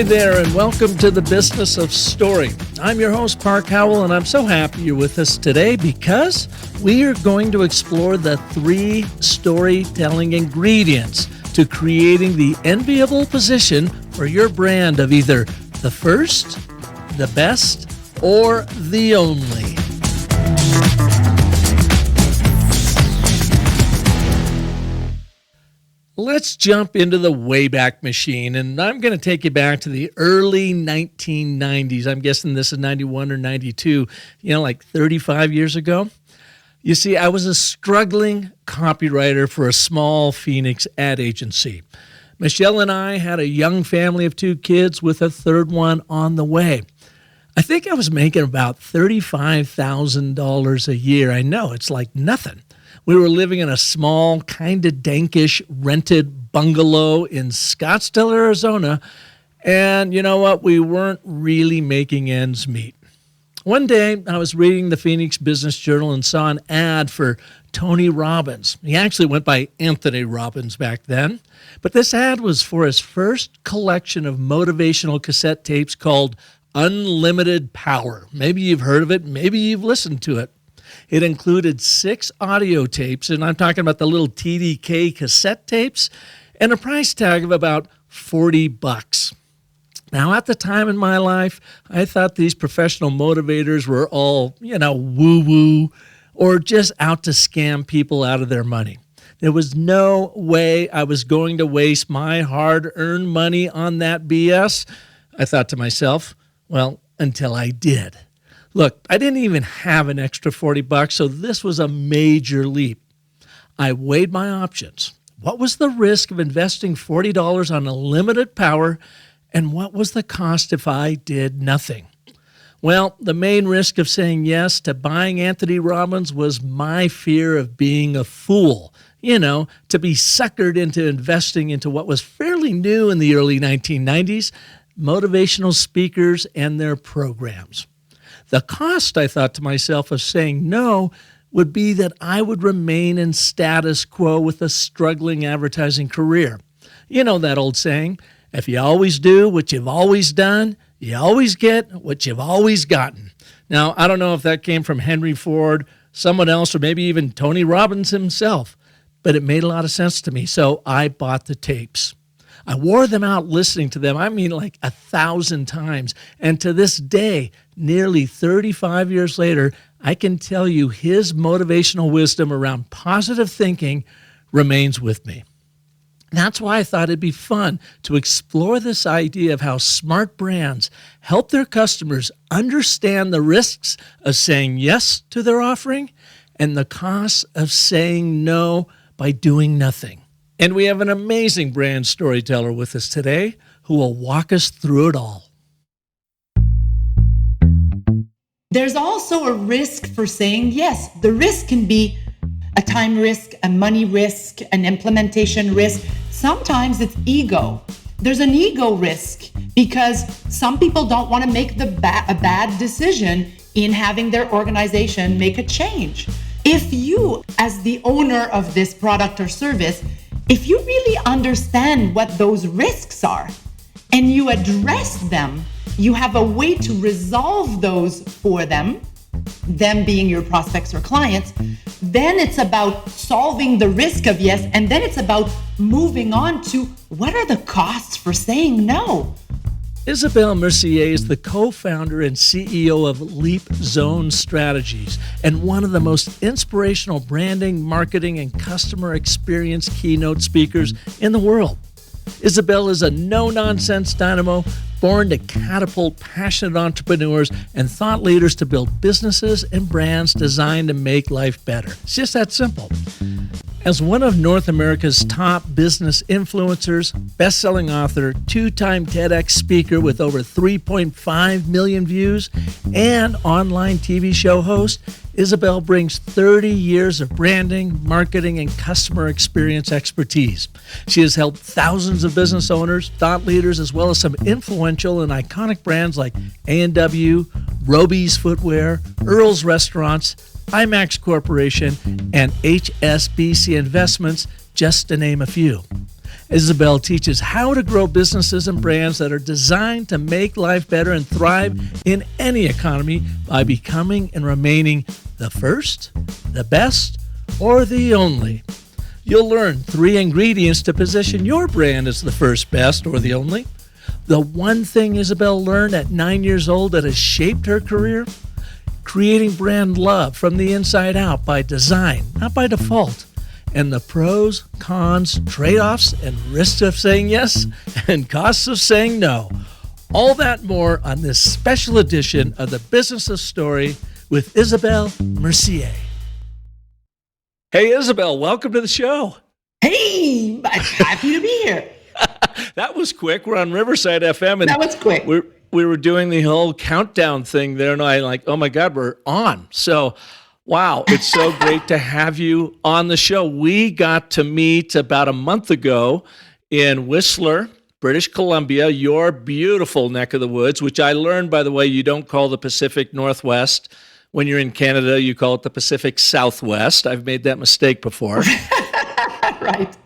Hi there, and welcome to the Business of Story. I'm your host, Park Howell, and I'm so happy you're with us today because we are going to explore the 3 storytelling ingredients to creating the enviable position for your brand of either the first, the best, or the only. Let's jump into the Wayback Machine, and I'm going to take you back to the early 1990s. I'm guessing this is 91 or 92, like 35 years ago. You see, I was a struggling copywriter for a small Phoenix ad agency. Michelle and I had a young family of 2 kids with a third one on the way. I think I was making about $35,000 a year. I know, it's like nothing. We were living in a small, kind of dankish rented bungalow in Scottsdale, Arizona, and you know what? We weren't really making ends meet. One day, I was reading the Phoenix Business Journal and saw an ad for Tony Robbins. He actually went by Anthony Robbins back then, but this ad was for his first collection of motivational cassette tapes called Unlimited Power. Maybe you've heard of it, maybe you've listened to it. It included 6 audio tapes, and I'm talking about the little TDK cassette tapes, and a price tag of about $40. Now, at the time in my life, I thought these professional motivators were all, woo-woo, or just out to scam people out of their money. There was no way I was going to waste my hard-earned money on that BS. I thought to myself, well, until I did. Look, I didn't even have an extra $40, so this was a major leap. I weighed my options. What was the risk of investing $40 on Unlimited Power, and what was the cost if I did nothing? Well, the main risk of saying yes to buying Anthony Robbins was my fear of being a fool, to be suckered into investing into what was fairly new in the early 1990s, motivational speakers and their programs. The cost, I thought to myself, of saying no would be that I would remain in status quo with a struggling advertising career. You know that old saying, if you always do what you've always done, you always get what you've always gotten. Now, I don't know if that came from Henry Ford, someone else, or maybe even Tony Robbins himself, but it made a lot of sense to me, so I bought the tapes. I wore them out listening to them, like 1,000 times. And to this day, nearly 35 years later, I can tell you his motivational wisdom around positive thinking remains with me. That's why I thought it'd be fun to explore this idea of how smart brands help their customers understand the risks of saying yes to their offering and the costs of saying no by doing nothing. And we have an amazing brand storyteller with us today who will walk us through it all. There's also a risk for saying yes. The risk can be a time risk, a money risk, an implementation risk. Sometimes it's ego. There's an ego risk because some people don't want to make a bad decision in having their organization make a change. If you, as the owner of this product or service, if you really understand what those risks are and you address them, you have a way to resolve those for them being your prospects or clients, then it's about solving the risk of yes, and then it's about moving on to what are the costs for saying no. Isabelle Mercier is the co-founder and CEO of LeadZone Strategies and one of the most inspirational branding, marketing, and customer experience keynote speakers in the world. Isabelle is a no-nonsense dynamo born to catapult passionate entrepreneurs and thought leaders to build businesses and brands designed to make life better. It's just that simple. As one of North America's top business influencers, best-selling author, 2-time TEDx speaker with over 3.5 million views, and online TV show host, Isabelle brings 30 years of branding, marketing, and customer experience expertise. She has helped thousands of business owners, thought leaders, as well as some influential and iconic brands like A&W, Roby's Footwear, Earl's Restaurants, IMAX Corporation, and HSBC Investments, just to name a few. Isabelle teaches how to grow businesses and brands that are designed to make life better and thrive in any economy by becoming and remaining the first, the best, or the only. You'll learn 3 ingredients to position your brand as the first, best, or the only. The one thing Isabelle learned at 9 years old that has shaped her career: creating brand love from the inside out by design, not by default. And the pros, cons, trade-offs, and risks of saying yes and costs of saying no. All that more on this special edition of the Business of Story with Isabelle Mercier. Hey, Isabelle, welcome to the show. Hey, I'm happy to be here. That was quick. We're on Riverside FM. And that was quick. We were doing the whole countdown thing there, and I'm like, oh my God, we're on. So, wow, it's so great to have you on the show. We got to meet about a month ago in Whistler, British Columbia, your beautiful neck of the woods, which I learned, by the way, you don't call the Pacific Northwest. When you're in Canada, you call it the Pacific Southwest. I've made that mistake before. Right.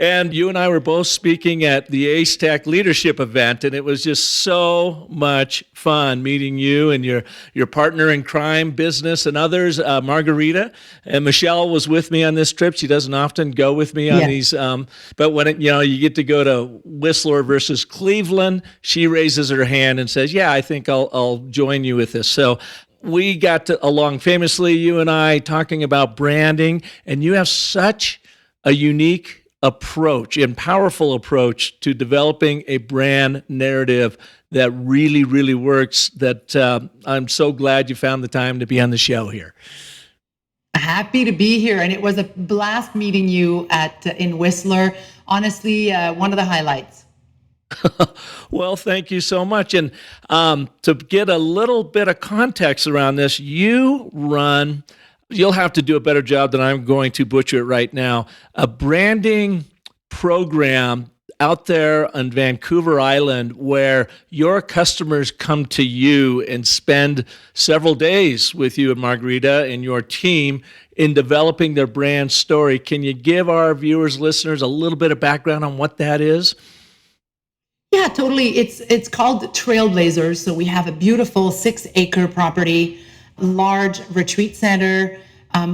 And you and I were both speaking at the Ace Tech Leadership event, and it was just so much fun meeting you and your partner in crime, business, and others, Margarita. And Michelle was with me on this trip. She doesn't often go with me on these, but when you get to go to Whistler versus Cleveland, she raises her hand and says, "Yeah, I think I'll join you with this." So we got along famously, you and I, talking about branding, and you have such a unique approach and powerful approach to developing a brand narrative that really, really works, that I'm so glad you found the time to be on the show here. Happy to be here. And it was a blast meeting you in Whistler. Honestly, one of the highlights. Well, thank you so much. And to get a little bit of context around this, you'll have to do a better job than I'm going to butcher it right now, a branding program out there on Vancouver Island where your customers come to you and spend several days with you and Margarita and your team in developing their brand story. Can you give our viewers, listeners, a little bit of background on what that is? Yeah, totally. It's called Trailblazers. So we have a beautiful 6-acre property, large retreat center,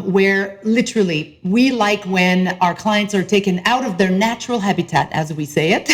where literally we like when our clients are taken out of their natural habitat, as we say it.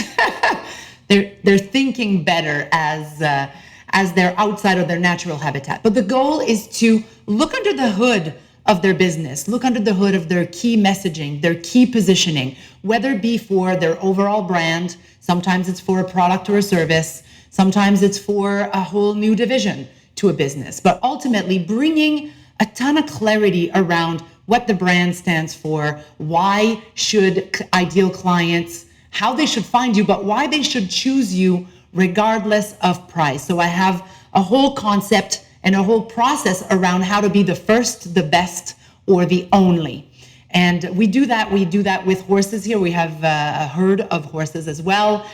They're thinking better as they're outside of their natural habitat. But the goal is to look under the hood of their business, look under the hood of their key messaging, their key positioning, whether it be for their overall brand. Sometimes it's for a product or a service. Sometimes it's for a whole new division to a business, but ultimately bringing a ton of clarity around what the brand stands for, why should ideal clients, how they should find you, but why they should choose you regardless of price. So I have a whole concept and a whole process around how to be the first, the best, or the only. And we do that with horses here. We have a herd of horses as well.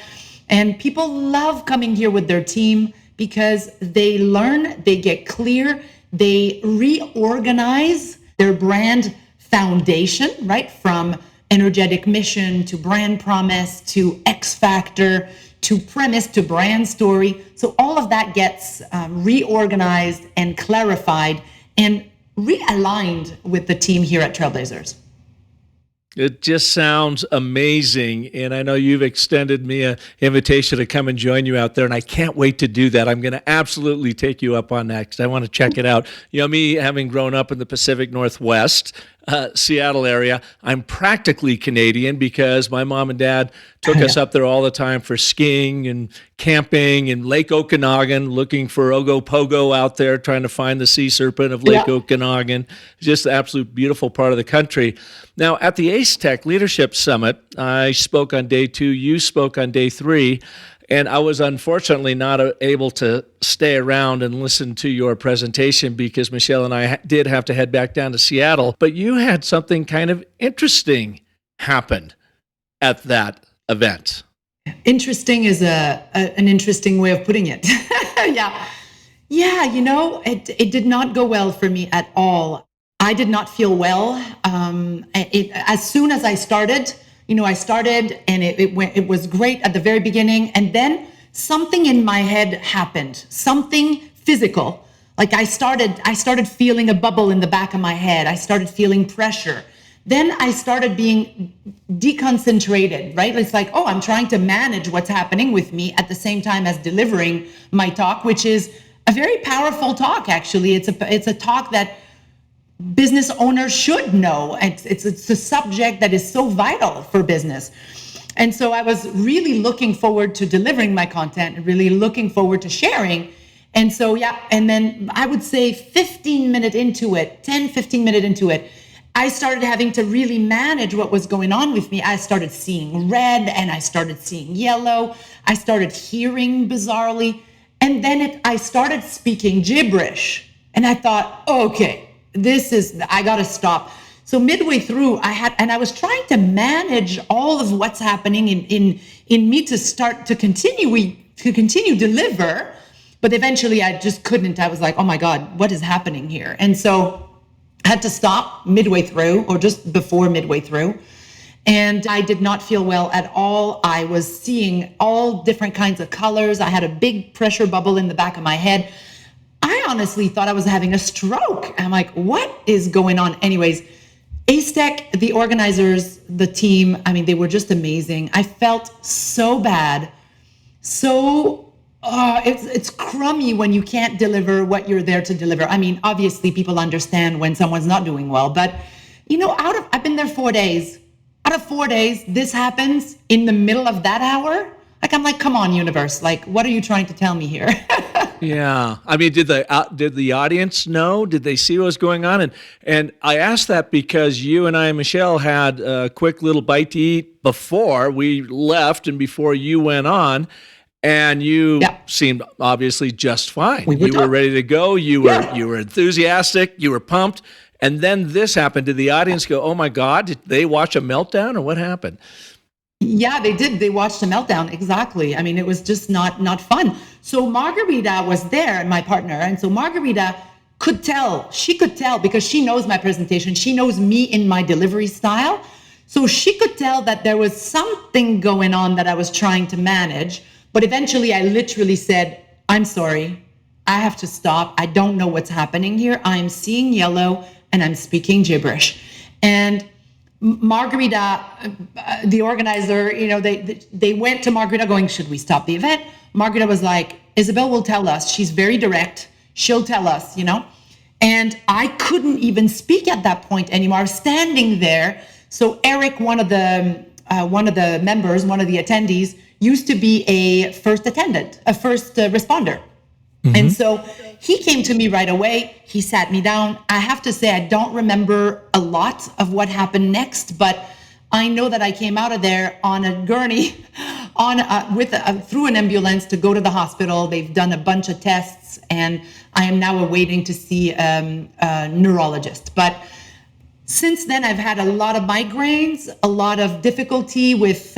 And people love coming here with their team because they learn, they get clear, they reorganize their brand foundation, right? From energetic mission to brand promise to X factor to premise to brand story. So all of that gets reorganized and clarified and realigned with the team here at Trailblazers. It just sounds amazing. And I know you've extended me an invitation to come and join you out there, and I can't wait to do that. I'm going to absolutely take you up on that because I want to check it out. You know, me having grown up in the Pacific Northwest, Seattle area, I'm practically Canadian because my mom and dad took us up there all the time for skiing and camping in Lake Okanagan, looking for Ogopogo out there, trying to find the sea serpent of Lake Okanagan. Just an absolute beautiful part of the country. Now, at the Ace Tech Leadership Summit, I spoke on day 2, you spoke on day 3, and I was unfortunately not able to stay around and listen to your presentation because Michelle and I did have to head back down to Seattle. But you had something kind of interesting happen at that event. Interesting is an interesting way of putting it. Yeah, you know, it did not go well for me at all. I did not feel well. As soon as I started, I started and it was great at the very beginning. And then something in my head happened, something physical. Like I started feeling a bubble in the back of my head. I started feeling pressure. Then I started being deconcentrated, right? It's like, oh, I'm trying to manage what's happening with me at the same time as delivering my talk, which is a very powerful talk, actually. It's a talk that business owners should know. It's a subject that is so vital for business. And so I was really looking forward to delivering my content, really looking forward to sharing. And so, yeah, and then I would say 15 minutes into it, I started having to really manage what was going on with me. I started seeing red and I started seeing yellow. I started hearing bizarrely. And then I started speaking gibberish. And I thought, okay, I got to stop. So midway through, I was trying to manage all of what's happening in me to continue deliver. But eventually I just couldn't. I was like, oh my God, what is happening here? And so I had to stop midway through or just before midway through. And I did not feel well at all. I was seeing all different kinds of colors. I had a big pressure bubble in the back of my head. I honestly thought I was having a stroke. I'm like, what is going on? Anyways, ASTEC, the organizers, the team, I mean, they were just amazing. I felt so bad. It's crummy when you can't deliver what you're there to deliver. I mean, obviously people understand when someone's not doing well, but I've been there 4 days. Out of 4 days, this happens in the middle of that hour. Like, I'm like, come on, universe. Like, what are you trying to tell me here? Yeah. I mean, did the audience know? Did they see what was going on? And I asked that because you and I and Michelle had a quick little bite to eat before we left and before you went on. And you seemed obviously just fine. You were ready to go. You were enthusiastic. You were pumped. And then this happened. Did the audience go, oh my God, did they watch a meltdown or what happened? Yeah, they did. They watched a meltdown. Exactly. I mean, it was just not fun. So Margarita was there, my partner. And so Margarita could tell. She could tell because she knows my presentation. She knows me in my delivery style. So she could tell that there was something going on that I was trying to manage. But eventually I literally said, I'm sorry, I have to stop. I don't know what's happening here. I'm seeing yellow and I'm speaking gibberish. And Margarita, the organizer, they went to Margarita going, should we stop the event? Margarita was like, Isabelle will tell us. She's very direct. She'll tell us, And I couldn't even speak at that point anymore. I was standing there. So Eric, one of the members, one of the attendees, used to be a first responder. Mm-hmm. And so he came to me right away. He sat me down. I have to say, I don't remember a lot of what happened next, but I know that I came out of there on a gurney through an ambulance to go to the hospital. They've done a bunch of tests and I am now awaiting to see a neurologist. But since then, I've had a lot of migraines, a lot of difficulty with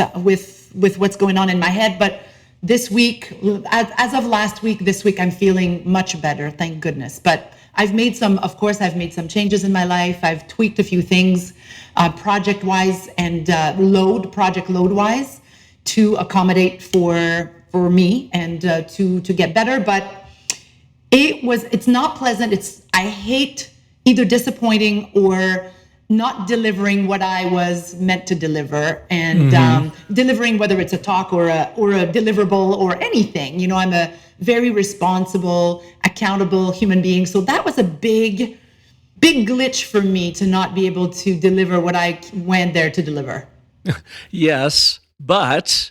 what's going on in my head. But this week, as of last week, this week, I'm feeling much better, thank goodness. But I've made some changes in my life. I've tweaked a few things project-wise and project load-wise to accommodate for me and to get better. But it's not pleasant. I hate either disappointing or not delivering what I was meant to deliver, and delivering whether it's a talk or a deliverable or anything. I'm a very responsible, accountable human being. So that was a big glitch for me to not be able to deliver what I went there to deliver. Yes, but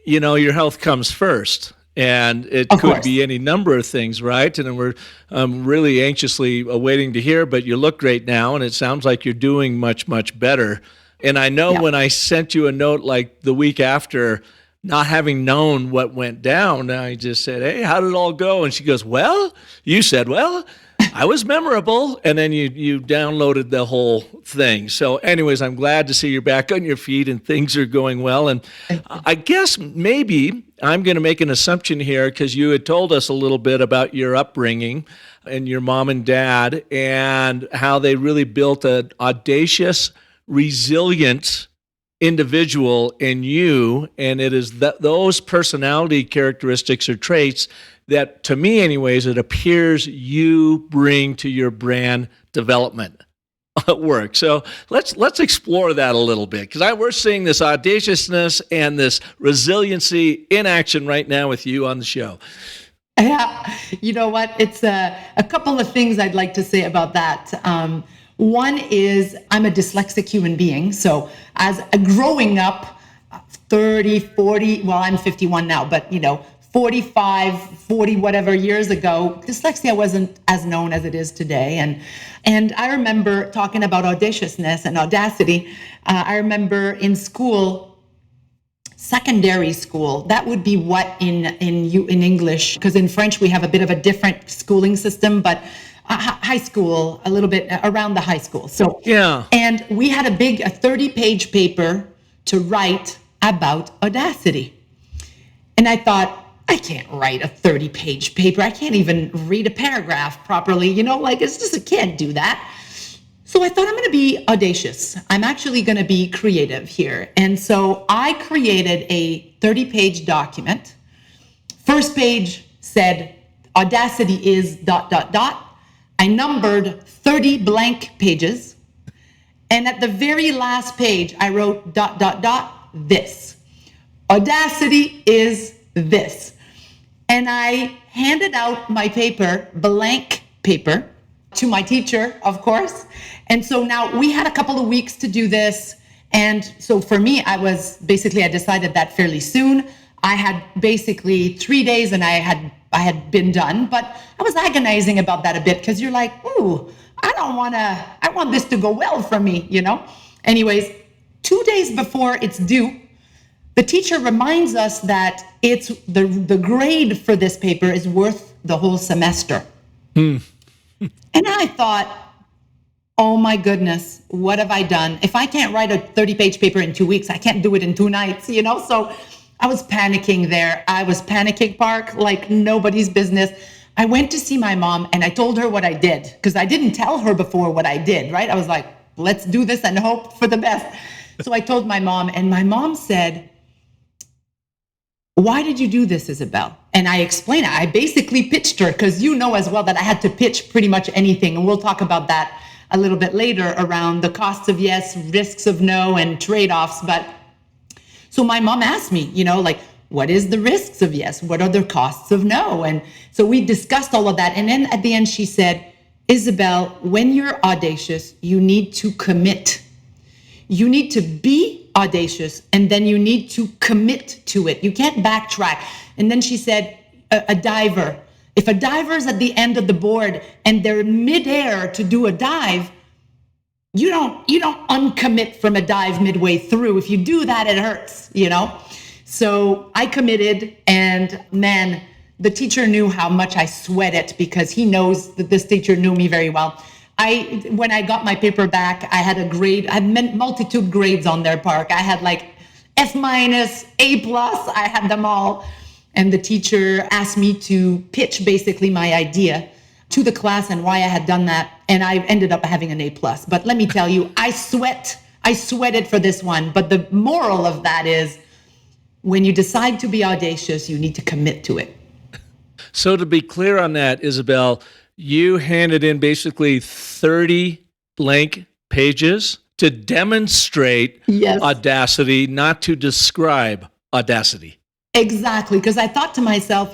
your health comes first. And it could be any number of things, right? And we're really anxiously awaiting to hear, but you look great now, and it sounds like you're doing much, much better. And I know when I sent you a note like the week after, not having known what went down, I just said, hey, how did it all go? And she goes, well, you said, well, I was memorable. And then you downloaded the whole thing. So anyways, I'm glad to see you're back on your feet and things are going well. And I guess maybe I'm going to make an assumption here because you had told us a little bit about your upbringing and your mom and dad and how they really built an audacious, resilient individual in you, and it is those personality characteristics or traits that, to me anyways, it appears you bring to your brand development work. So let's explore that a little bit, because we're seeing this audaciousness and this resiliency in action right now with you on the show. Yeah, you know what? It's a couple of things I'd like to say about that. One is I'm a dyslexic human being. So as growing up 30, 40, well, I'm 51 now, but 45, 40, whatever years ago, dyslexia wasn't as known as it is today. And I remember talking about audaciousness and audacity. I remember in school, secondary school, that would be what in English, because in French we have a bit of a different schooling system, but high school, a little bit around the high school. So yeah, and we had a 30-page paper to write about audacity. And I thought, I can't write a 30-page paper. I can't even read a paragraph properly. It's just, I can't do that. So I thought, I'm going to be audacious. I'm actually going to be creative here. And so I created a 30-page document. First page said, audacity is ... I numbered 30 blank pages. And at the very last page, I wrote ... this. Audacity is this. And I handed out my paper, blank paper, to my teacher, of course. And so now we had a couple of weeks to do this. And so for me, I decided that fairly soon. I had basically 3 days and I had been done, but I was agonizing about that a bit, because you're like, ooh, I want this to go well for me, Anyways, 2 days before it's due, the teacher reminds us that it's the grade for this paper is worth the whole semester. And I thought, oh my goodness, what have I done? If I can't write a 30-page paper in 2 weeks, I can't do it in 2 nights, So I was panicking there. I was panicking, Park, like nobody's business. I went to see my mom and I told her what I did, because I didn't tell her before what I did, right? I was like, let's do this and hope for the best. So I told my mom, and my mom said, why did you do this, Isabelle? And I explained it. I basically pitched her, because as well that I had to pitch pretty much anything. And we'll talk about that a little bit later around the costs of yes, risks of no, and trade-offs. But so my mom asked me, what is the risks of yes? What are the costs of no? And so we discussed all of that. And then at the end, she said, Isabelle, when you're audacious, you need to commit. You need to be audacious, and then you need to commit to it. You can't backtrack. And then she said, a diver. If a diver's at the end of the board and they're midair to do a dive, you don't uncommit from a dive midway through. If you do that, it hurts, So I committed, and man, the teacher knew how much I sweat it, because he knows that this teacher knew me very well. When I got my paper back, I had a grade. I had multitude grades on their, Park. I had like F-, A+, I had them all. And the teacher asked me to pitch basically my idea to the class and why I had done that. And I ended up having an A+. But let me tell you, I sweated for this one. But the moral of that is, when you decide to be audacious, you need to commit to it. So to be clear on that, Isabelle, you handed in basically 30 blank pages to demonstrate audacity, not to describe audacity. Exactly, because I thought to myself,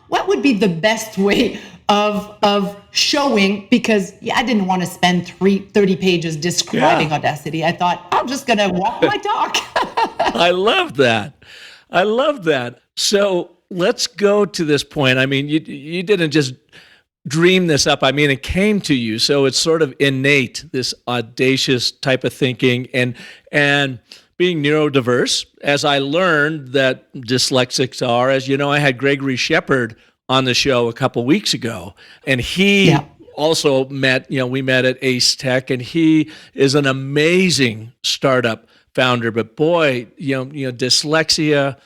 what would be the best way of showing, because I didn't want to spend 30 pages describing audacity. I thought, I'm just going to walk my talk. I love that. So let's go to this point. I mean, you didn't just dream this up. I mean, it came to you. So it's sort of innate, this audacious type of thinking, and being neurodiverse, as I learned that dyslexics are. As you know, I had Gregory Shepard on the show a couple weeks ago, and he also we met at Ace Tech, and he is an amazing startup founder. But boy, dyslexia,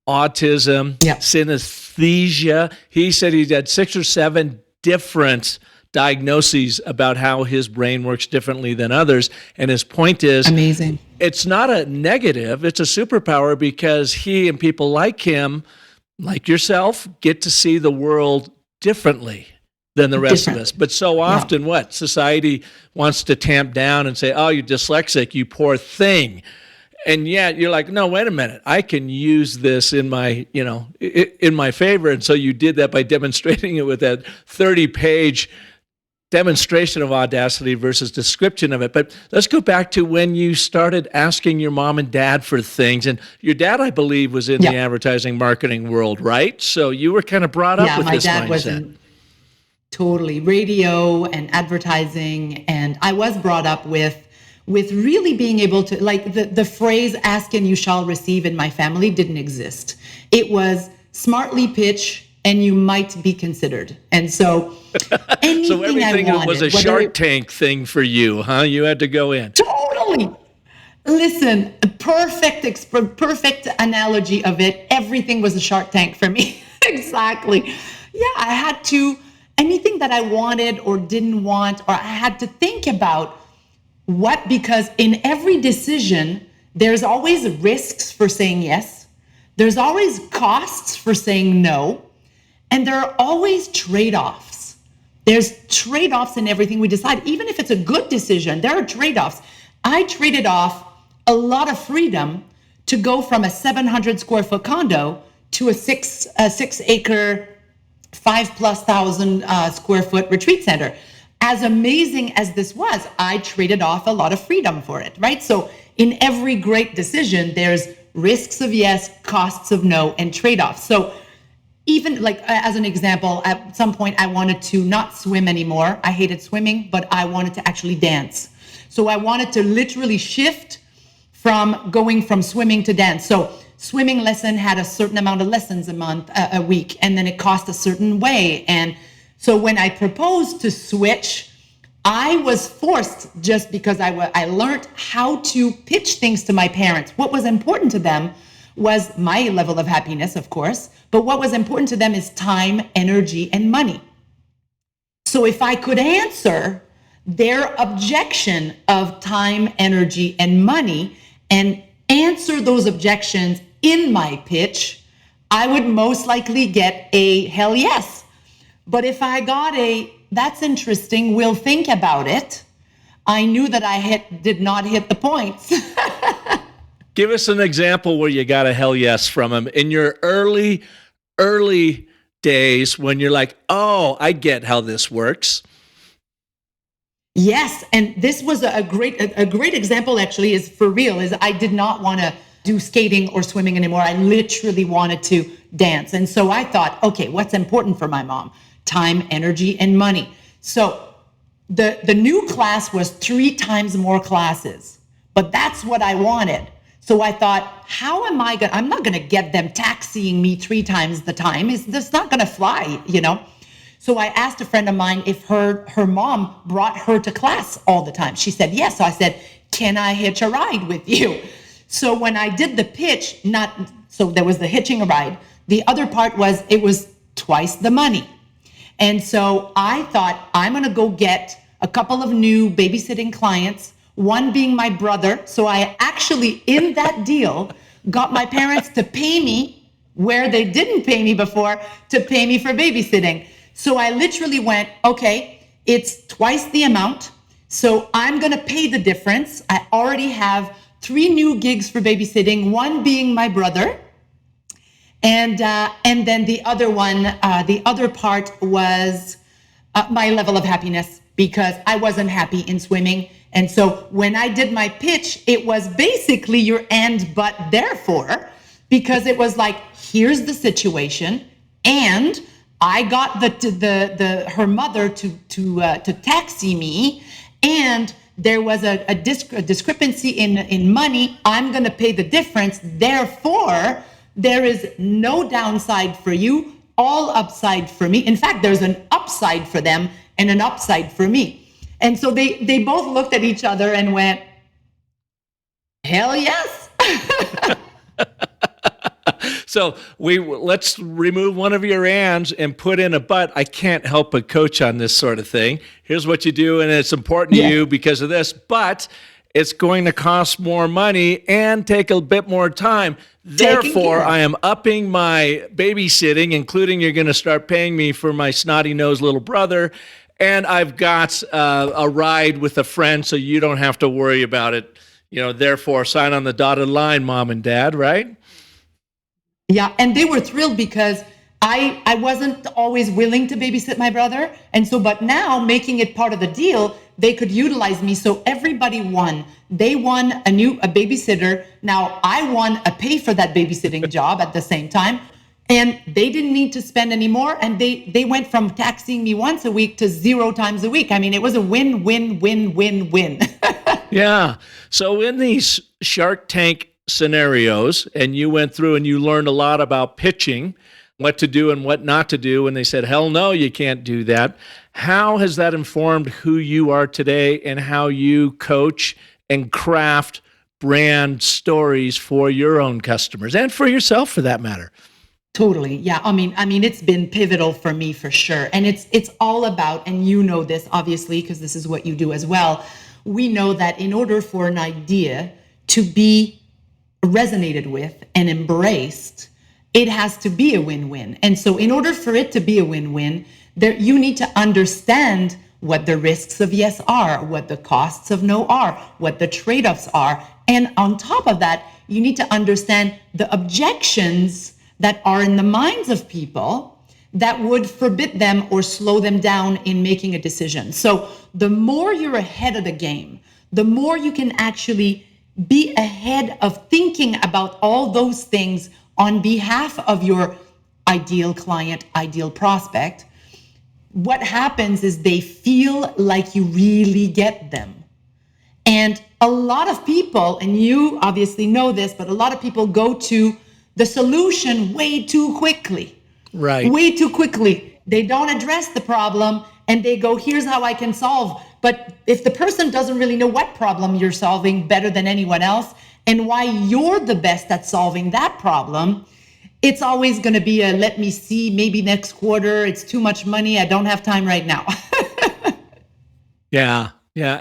autism, synesthesia. He said he had 6 or 7 different diagnoses about how his brain works differently than others. And his point is, amazing. It's not a negative, it's a superpower because he and people like him, like yourself, get to see the world differently than the rest of us. But so often, what? Society wants to tamp down and say, oh, you're dyslexic, you poor thing. And yet you're like, no, wait a minute. I can use this in my, in my favor. And so you did that by demonstrating it with that 30-page demonstration of audacity versus description of it. But let's go back to when you started asking your mom and dad for things. And your dad, I believe, was in the advertising marketing world, right? So you were kind of brought up with this mindset. Yeah, my dad was in totally radio and advertising. And I was brought up with really being able to, like the phrase, ask and you shall receive in my family didn't exist. It was smartly pitch and you might be considered. And so anything so everything I wanted, was a Shark Tank thing for you, huh? You had to go in. Totally. Listen, perfect analogy of it. Everything was a Shark Tank for me. Exactly. Yeah, I had to, anything that I wanted or didn't want, or I had to think about because in every decision, there's always risks for saying yes. There's always costs for saying no. And there are always trade-offs. There's trade-offs in everything we decide. Even if it's a good decision, there are trade-offs. I traded off a lot of freedom to go from a 700 square foot condo to a 6 acre, 5,000+ square foot retreat center. As amazing as this was, I traded off a lot of freedom for it, right? So in every great decision, there's risks of yes, costs of no, and trade-offs. So even like as an example, at some point I wanted to not swim anymore. I hated swimming, but I wanted to actually dance. So I wanted to literally shift from going from swimming to dance. So swimming lesson had a certain amount of lessons a week, and then it cost a certain way. And so when I proposed to switch, I was forced just because I learned how to pitch things to my parents. What was important to them was my level of happiness, of course, but what was important to them is time, energy, and money. So if I could answer their objection of time, energy, and money, and answer those objections in my pitch, I would most likely get a hell yes. But if I got that's interesting, we'll think about it, I knew that I did not hit the points. Give us an example where you got a hell yes from him in your early days when you're like, oh, I get how this works. Yes, and this was a great example. Actually, is for real. Is I did not want to do skating or swimming anymore. I literally wanted to dance, and so I thought, okay, what's important for my mom? Time, energy, and money. So the new class was 3 times more classes, but that's what I wanted. So I thought, how am I going to, I'm not going to get them taxiing me 3 times the time. That's not going to fly, So I asked a friend of mine if her mom brought her to class all the time. She said, yes. So I said, can I hitch a ride with you? So when I did the pitch, so there was the hitching a ride. The other part was, it was twice the money. And so I thought, I'm going to go get a couple of new babysitting clients, one being my brother. So I actually, in that deal, got my parents to pay me where they didn't pay me before, to pay me for babysitting. So I literally went, okay, it's twice the amount. So I'm going to pay the difference. I already have 3 new gigs for babysitting, one being my brother. And then the other one, the other part was my level of happiness, because I wasn't happy in swimming. And so when I did my pitch, it was basically your and, but, therefore, because it was like, here's the situation, and I got her mother to taxi me, and there was a discrepancy in money. I'm going to pay the difference. Therefore, there is no downside for you, all upside for me. In fact, there's an upside for them and an upside for me. And so they both looked at each other and went, hell yes. So let's remove one of your ands and put in a but. I can't help but coach on this sort of thing. Here's what you do, and it's important to you because of this, but it's going to cost more money and take a bit more time. Therefore, I am upping my babysitting, including you're going to start paying me for my snotty-nosed little brother, and I've got a ride with a friend so you don't have to worry about it. Therefore, sign on the dotted line, Mom and Dad, right? Yeah, and they were thrilled because I wasn't always willing to babysit my brother. And so, but now making it part of the deal, they could utilize me. So everybody won. They won a babysitter. Now I won a pay for that babysitting job at the same time. And they didn't need to spend any more. And they went from taxing me once a week to 0 times a week. I mean, it was a win, win, win, win, win. Yeah. So in these Shark Tank scenarios, and you went through and you learned a lot about pitching, what to do and what not to do, and they said, hell no, you can't do that. How has that informed who you are today and how you coach and craft brand stories for your own customers and for yourself for that matter? Totally. Yeah. I mean, it's been pivotal for me for sure. And it's all about, and you know this obviously, because this is what you do as well. We know that in order for an idea to be resonated with and embraced, it has to be a win-win. And so in order for it to be a win-win, you need to understand what the risks of yes are, what the costs of no are, what the trade-offs are. And on top of that, you need to understand the objections that are in the minds of people that would forbid them or slow them down in making a decision. So the more you're ahead of the game, the more you can actually be ahead of thinking about all those things on behalf of your ideal client, ideal prospect. What happens is they feel like you really get them. And a lot of people, and you obviously know this, but a lot of people go to the solution way too quickly. Right. Way too quickly. They don't address the problem and they go, here's how I can solve. But if the person doesn't really know what problem you're solving better than anyone else and why you're the best at solving that problem, it's always going to be a let me see, maybe next quarter, it's too much money, I don't have time right now. Yeah,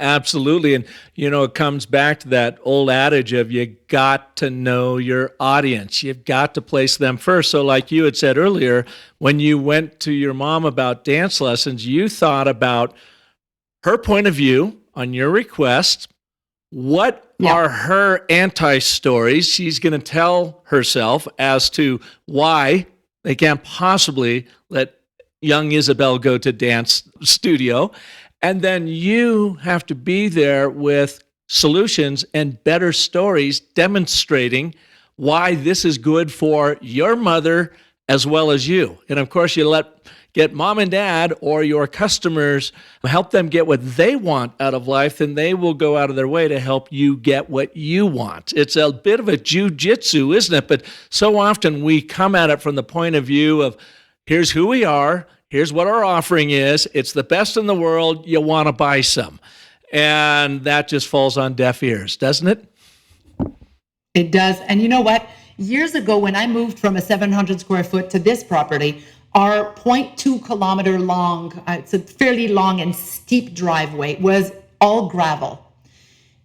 absolutely. And, it comes back to that old adage of you got to know your audience. You've got to place them first. So like you had said earlier, when you went to your mom about dance lessons, you thought about her point of view on your request. What are her anti-stories she's going to tell herself as to why they can't possibly let young Isabelle go to dance studio? And then you have to be there with solutions and better stories demonstrating why this is good for your mother as well as you. And of course, you get mom and dad or your customers, help them get what they want out of life, and they will go out of their way to help you get what you want. It's a bit of a jujitsu, isn't it? But so often we come at it from the point of view of here's who we are, here's what our offering is, it's the best in the world, you want to buy some. And that just falls on deaf ears, doesn't it? It does. And you know what? Years ago, when I moved from a 700 square foot to this property, our 0.2 kilometer long, it's a fairly long and steep driveway, was all gravel.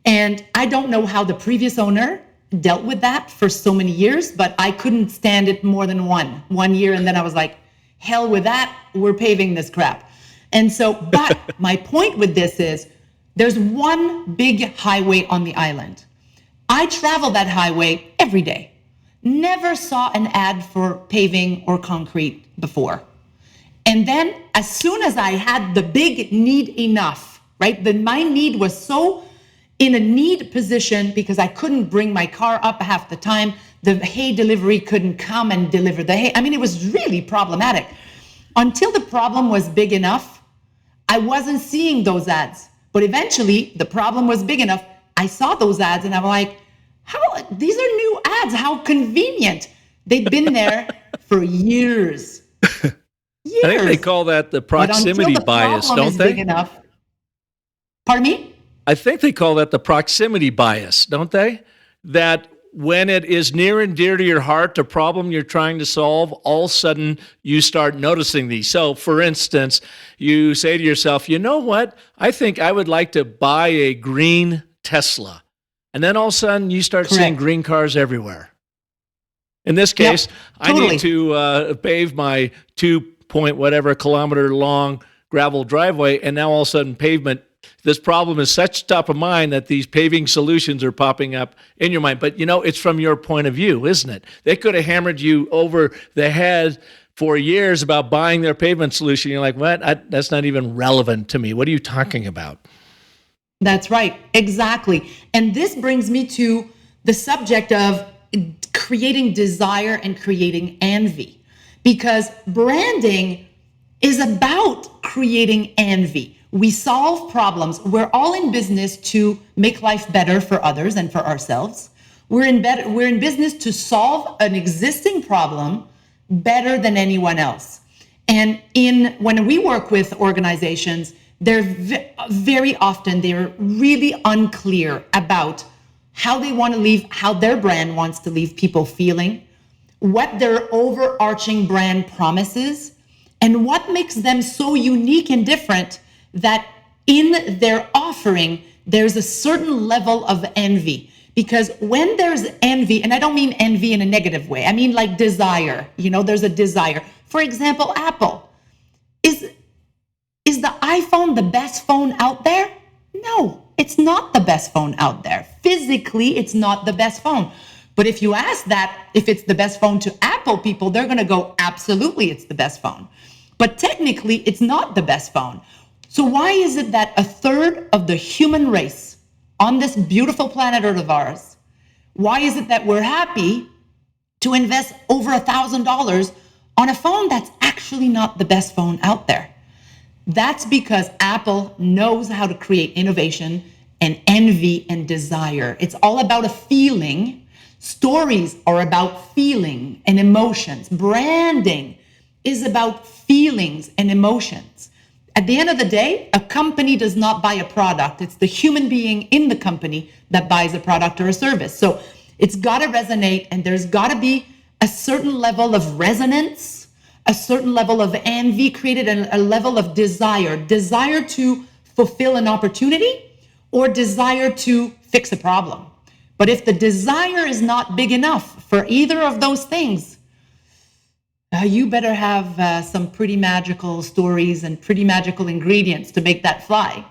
And I don't know how the previous owner dealt with that for so many years, but I couldn't stand it more than one year. And then I was like, hell with that, we're paving this crap. And so, but my point with this is there's one big highway on the island. I travel that highway every day. Never saw an ad for paving or concrete before. And then as soon as I had the big need enough, right? My need was so in a need position because I couldn't bring my car up half the time. The hay delivery couldn't come and deliver the hay. I mean, it was really problematic. Until the problem was big enough, I wasn't seeing those ads. But eventually, the problem was big enough. I saw those ads and I'm like, these are new ads. How convenient. They'd been there for years. I think they call that the proximity bias, don't they? Big enough. Pardon me? I think they call that the proximity bias, don't they? That when it is near and dear to your heart, the problem you're trying to solve, all of a sudden you start noticing these. So, for instance, you say to yourself, you know what? I think I would like to buy a green Tesla. And then all of a sudden you start seeing green cars everywhere. In this case, totally. I need to pave my 2 whatever kilometer long gravel driveway, and now all of a sudden pavement. This problem is such top of mind that these paving solutions are popping up in your mind. But it's from your point of view, isn't it? They could have hammered you over the head for years about buying their pavement solution. You're like, what? That's not even relevant to me. What are you talking about? That's right. Exactly. And this brings me to the subject of creating desire and creating envy, because branding is about creating envy. We solve problems. We're all in business to make life better for others and for ourselves. We're in business to solve an existing problem better than anyone else. And when we work with organizations, they're very often they're really unclear about how they want to leave, how their brand wants to leave people feeling, what their overarching brand promises, and what makes them so unique and different that in their offering, there's a certain level of envy. Because when there's envy, and I don't mean envy in a negative way, I mean like desire, there's a desire. For example, Apple. Is the iPhone the best phone out there? No, it's not the best phone out there. Physically, it's not the best phone. But if you ask that, if it's the best phone to Apple people, they're going to go, absolutely, it's the best phone. But technically, it's not the best phone. So why is it that a third of the human race on this beautiful planet Earth of ours, why is it that we're happy to invest over $1,000 on a phone that's actually not the best phone out there? That's because Apple knows how to create innovation and envy and desire. It's all about a feeling. Stories are about feeling and emotions. Branding is about feelings and emotions. At the end of the day, a company does not buy a product. It's the human being in the company that buys a product or a service. So it's got to resonate, and there's got to be a certain level of resonance, a certain level of envy created, and a level of desire to fulfill an opportunity or desire to fix a problem. But if the desire is not big enough for either of those things, you better have some pretty magical stories and pretty magical ingredients to make that fly.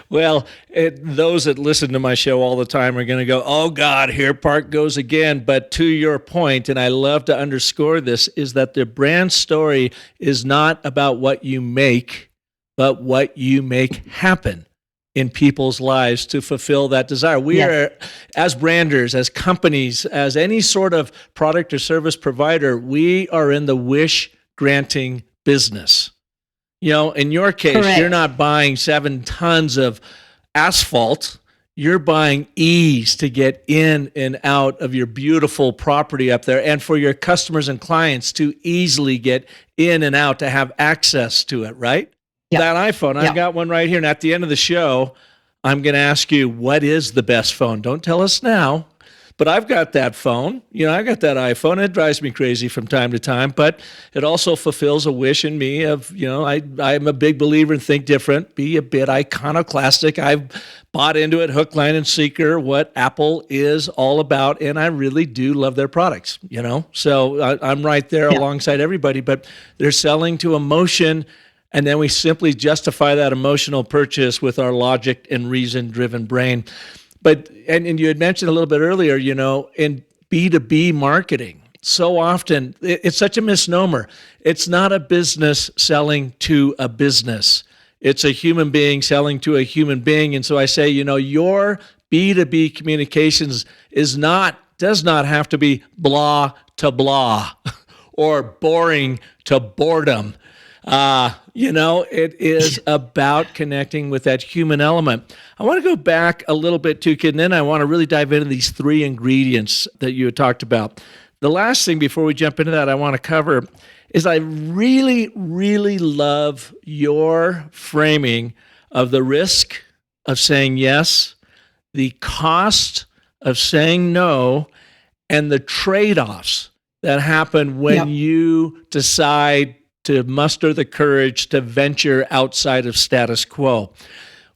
Well, those that listen to my show all the time are going to go, oh God, here Park goes again. But to your point, and I love to underscore this, is that the brand story is not about what you make, but what you make happen in people's lives to fulfill that desire. We are, as branders, as companies, as any sort of product or service provider, we are in the wish granting business. In your case, you're not buying 7 tons of asphalt. You're buying ease to get in and out of your beautiful property up there, and for your customers and clients to easily get in and out, to have access to it, right? Yep. That iPhone, I've got one right here. And at the end of the show, I'm going to ask you, what is the best phone? Don't tell us now. But I've got that phone, I've got that iPhone. It drives me crazy from time to time, but it also fulfills a wish in me of, I'm a big believer in think different, be a bit iconoclastic. I've bought into it, hook, line, and sinker, what Apple is all about, and I really do love their products, So I'm right there alongside everybody, but they're selling to emotion, and then we simply justify that emotional purchase with our logic and reason-driven brain. But, and you had mentioned a little bit earlier, in B2B marketing, so often it's such a misnomer. It's not a business selling to a business. It's a human being selling to a human being. And so I say, your B2B communications does not have to be blah to blah or boring to boredom. It is about connecting with that human element. I want to go back a little bit too, Kid, and then I want to really dive into these 3 ingredients that you had talked about. The last thing before we jump into that I want to cover is I really, really love your framing of the risk of saying yes, the cost of saying no and the trade-offs that happen when you decide to muster the courage to venture outside of status quo.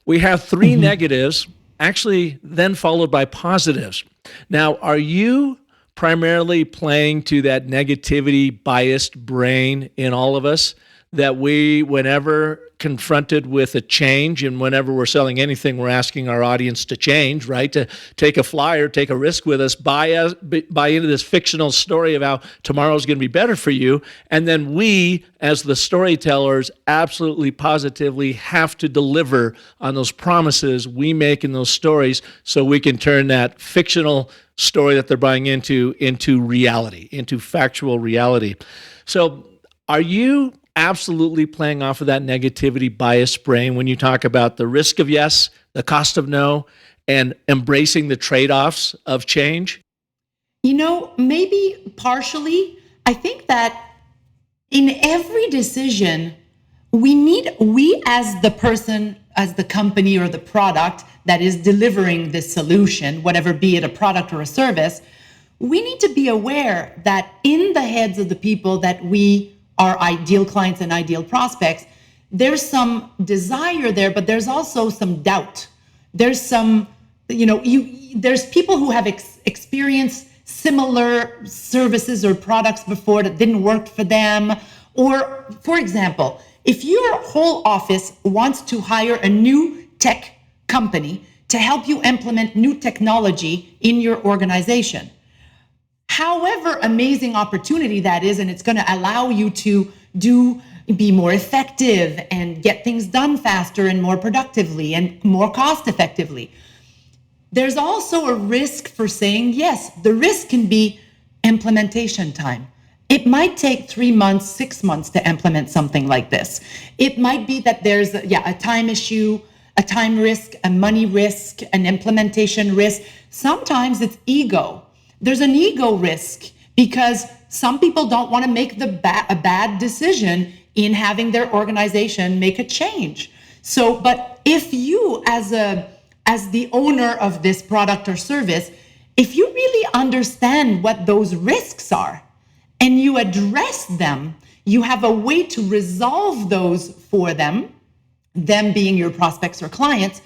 We have three negatives, actually then followed by positives. Now, are you primarily playing to that negativity biased brain in all of us that we, whenever confronted with a change and whenever we're selling anything, we're asking our audience to change, right? To take a flyer, take a risk with us, buy into this fictional story of how tomorrow's going to be better for you. And then we, as the storytellers, absolutely positively have to deliver on those promises we make in those stories so we can turn that fictional story that they're buying into reality, into factual reality. So are you absolutely playing off of that negativity biased brain when you talk about the risk of yes, the cost of no, and embracing the trade-offs of change? Maybe partially. I think that in every decision, we as the person, as the company or the product that is delivering this solution, whatever, be it a product or a service, we need to be aware that in the heads of the people that we are ideal clients and ideal prospects, there's some desire there, but there's also some doubt. There's some, there's people who have experienced similar services or products before that didn't work for them. Or, for example, if your whole office wants to hire a new tech company to help you implement new technology in your organization, however amazing opportunity that is, and it's going to allow you to be more effective and get things done faster and more productively and more cost effectively, there's also a risk for saying yes. The risk can be implementation time. It might take 3 months, 6 months to implement something like this. It might be that there's a time issue, a time risk, a money risk, an implementation risk. Sometimes it's ego. There's an ego risk because some people don't want to make a bad decision in having their organization make a change. So, but if you as the owner of this product or service, if you really understand what those risks are and you address them, you have a way to resolve those for them being your prospects or clients.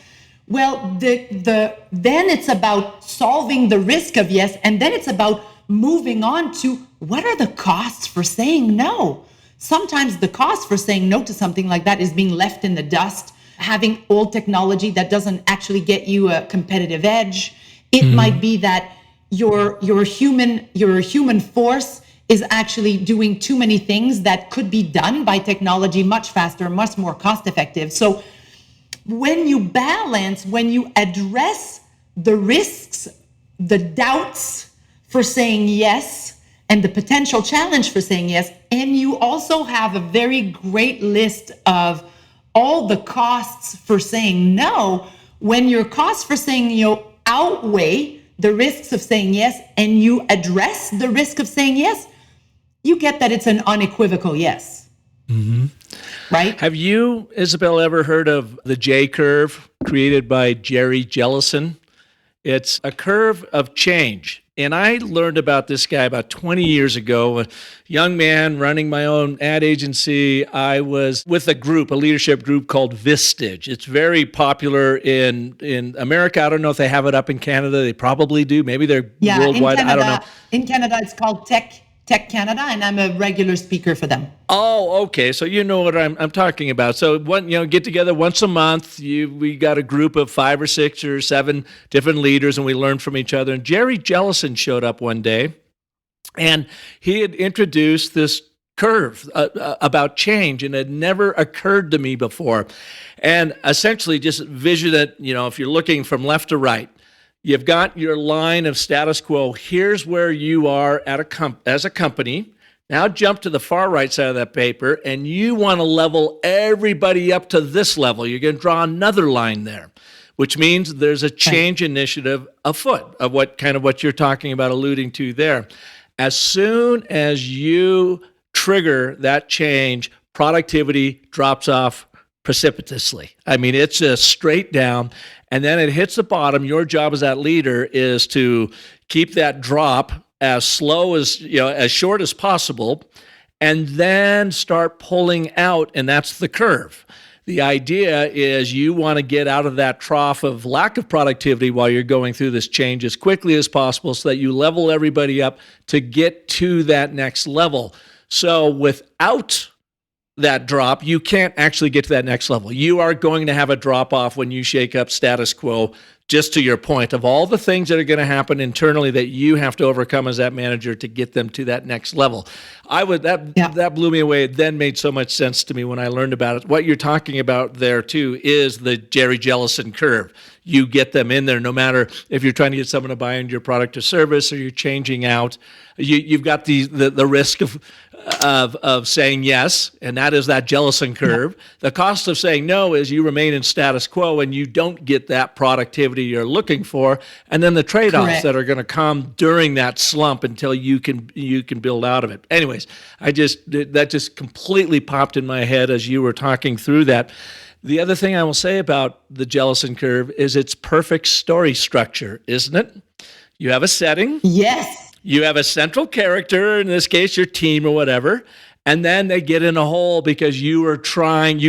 Well, then it's about solving the risk of yes, and then it's about moving on to what are the costs for saying no. Sometimes the cost for saying no to something like that is being left in the dust, having old technology that doesn't actually get you a competitive edge. It might be that your human force is actually doing too many things that could be done by technology much faster, much more cost effective. So when you address the risks, the doubts for saying yes, and the potential challenge for saying yes, and you also have a very great list of all the costs for saying no, when your costs for saying no outweigh the risks of saying yes, and you address the risk of saying yes, you get that it's an unequivocal yes. Mm-hmm. Right? Have you, Isabelle, ever heard of the J curve created by Jerry Jellison? It's a curve of change. And I learned about this guy about 20 years ago, a young man running my own ad agency. I was with a leadership group called Vistage. It's very popular in America. I don't know if they have it up in Canada. They probably do. Maybe they're worldwide. In Canada, I don't know. In Canada, it's called Tech Canada, and I'm a regular speaker for them. Oh, okay. So you know what I'm talking about. So get together once a month. We got a group of 5 or 6 or 7 different leaders, and we learn from each other. And Jerry Jellison showed up one day, and he had introduced this curve about change, and it had never occurred to me before. And essentially, just vision it. If you're looking from left to right, you've got your line of status quo. Here's where you are as a company. Now jump to the far right side of that paper, and you want to level everybody up to this level. You're going to draw another line there, which means there's a change initiative afoot of what you're talking about, alluding to there. As soon as you trigger that change, productivity drops off precipitously. I mean, it's just straight down, and then it hits the bottom. Your job as that leader is to keep that drop as slow as, as short as possible, and then start pulling out, and that's the curve. The idea is you want to get out of that trough of lack of productivity while you're going through this change as quickly as possible so that you level everybody up to get to that next level. So without that drop, you can't actually get to that next level. You are going to have a drop off when you shake up status quo, just to your point of all the things that are going to happen internally that you have to overcome as that manager to get them to that next level. That blew me away. It then made so much sense to me when I learned about it. What you're talking about there too is the Jerry Jellison curve. You get them in there, no matter if you're trying to get someone to buy into your product or service, or you're changing out. You've got the risk of saying yes, and that is that Jellison curve. Yeah. The cost of saying no is you remain in status quo and you don't get that productivity you're looking for, and then the trade-offs that are going to come during that slump until you can build out of it. Anyways, that just completely popped in my head as you were talking through that. The other thing I will say about the Jellison curve is its perfect story structure, isn't it? You have a setting. Yes. You have a central character, in this case, your team or whatever, and then they get in a hole because you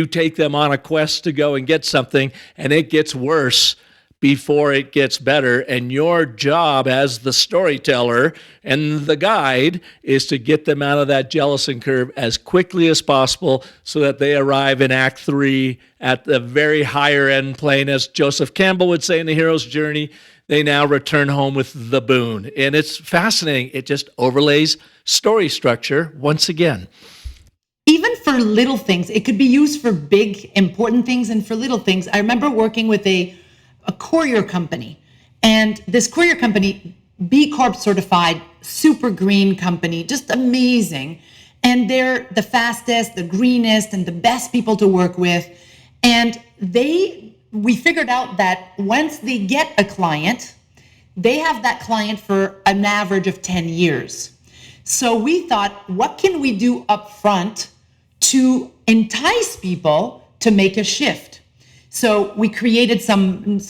take them on a quest to go and get something, and it gets worse before it gets better. And your job as the storyteller and the guide is to get them out of that Jellison curve as quickly as possible so that they arrive in Act 3 at the very higher end plane, as Joseph Campbell would say in The Hero's Journey. They now return home with the boon. And it's fascinating. It just overlays story structure once again. Even for little things, it could be used for big, important things and for little things. I remember working with a courier company, and this courier company, B Corp certified, super green company, just amazing. And they're the fastest, the greenest, and the best people to work with. And we figured out that once they get a client, they have that client for an average of 10 years. So we thought, what can we do up front to entice people to make a shift? So we created some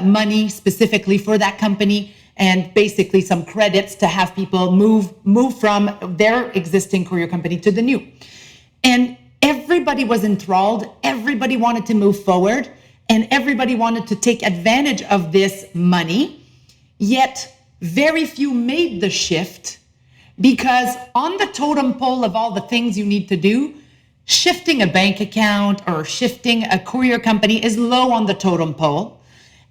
money specifically for that company, and basically some credits to have people move from their existing courier company to the new. And everybody was enthralled. Everybody wanted to move forward, and everybody wanted to take advantage of this money. Yet very few made the shift, because on the totem pole of all the things you need to do, shifting a bank account or shifting a courier company is low on the totem pole.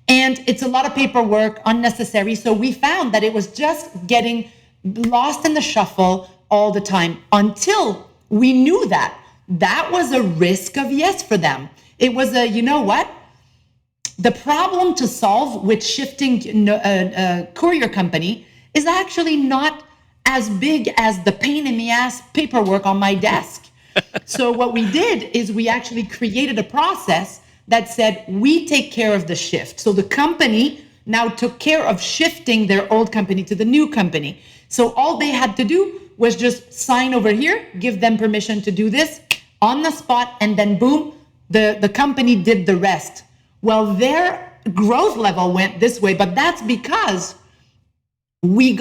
And it's a lot of paperwork, unnecessary. So we found that it was just getting lost in the shuffle all the time, until we knew that was a risk of yes for them. It was you know what? The problem to solve with shifting a courier company is actually not as big as the pain in the ass paperwork on my desk. So what we did is we actually created a process that said we take care of the shift. So the company now took care of shifting their old company to the new company. So all they had to do was just sign over here, give them permission to do this on the spot, and then boom, the company did the rest. Well, their growth level went this way, but that's because we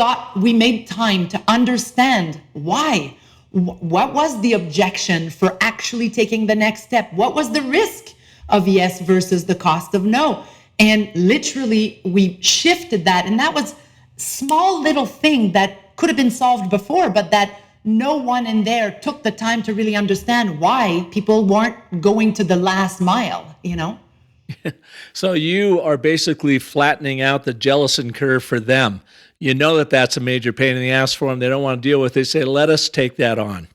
made time to understand why. What was the objection for actually taking the next step? What was the risk of yes versus the cost of no? And literally we shifted that. And that was small little thing that could have been solved before, but that no one in there took the time to really understand why people weren't going to the last mile, So you are basically flattening out the Jellison curve for them. You know that that's a major pain in the ass for them. They don't want to deal with it. They say, let us take that on.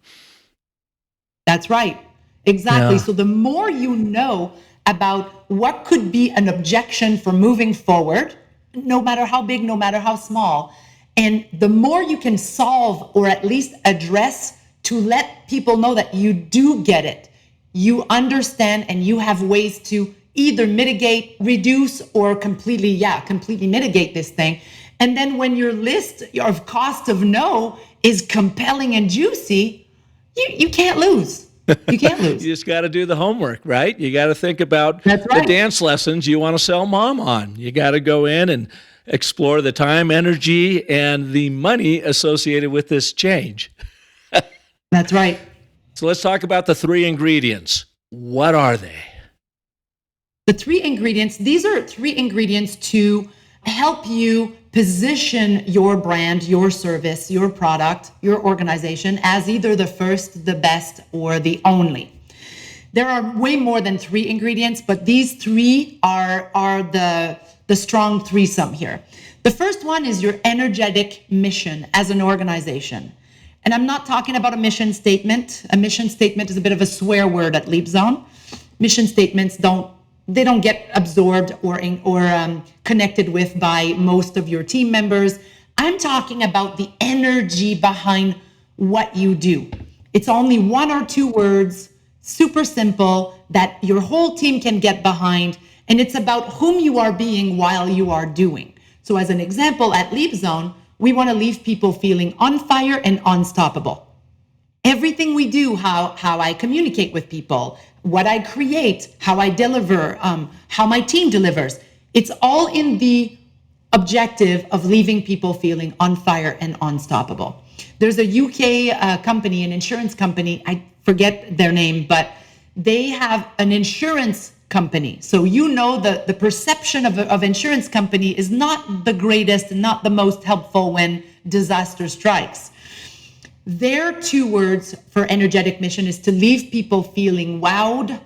That's right. Exactly. Yeah. So the more you know about what could be an objection for moving forward, no matter how big, no matter how small, and the more you can solve or at least address to let people know that you do get it, you understand, and you have ways to either mitigate, reduce, or completely mitigate this thing. And then when your list of cost of no is compelling and juicy, you can't lose. You can't lose. You just got to do the homework, right? You got to think about That's the right. dance lessons you want to sell mom on. You got to go in and explore the time, energy, and the money associated with this change. That's right. So let's talk about the 3 ingredients. What are they? The 3 ingredients, these are 3 ingredients to help you position your brand, your service, your product, your organization as either the first, the best, or the only. There are way more than 3 ingredients, but these 3 are the strong threesome here. The first one is your energetic mission as an organization. And I'm not talking about a mission statement. A mission statement is a bit of a swear word at LeadZone. Mission statements don't get absorbed or connected with by most of your team members. I'm talking about the energy behind what you do. It's only 1 or 2 words, super simple, that your whole team can get behind. And it's about whom you are being while you are doing. So as an example, at LeadZone, we want to leave people feeling on fire and unstoppable. Everything we do, how I communicate with people, what I create, how I deliver, how my team delivers, it's all in the objective of leaving people feeling on fire and unstoppable. There's a UK company, an insurance company, I forget their name, but they have an insurance company. So the perception of insurance company is not the greatest and not the most helpful when disaster strikes. Their 2 words for energetic mission is to leave people feeling wowed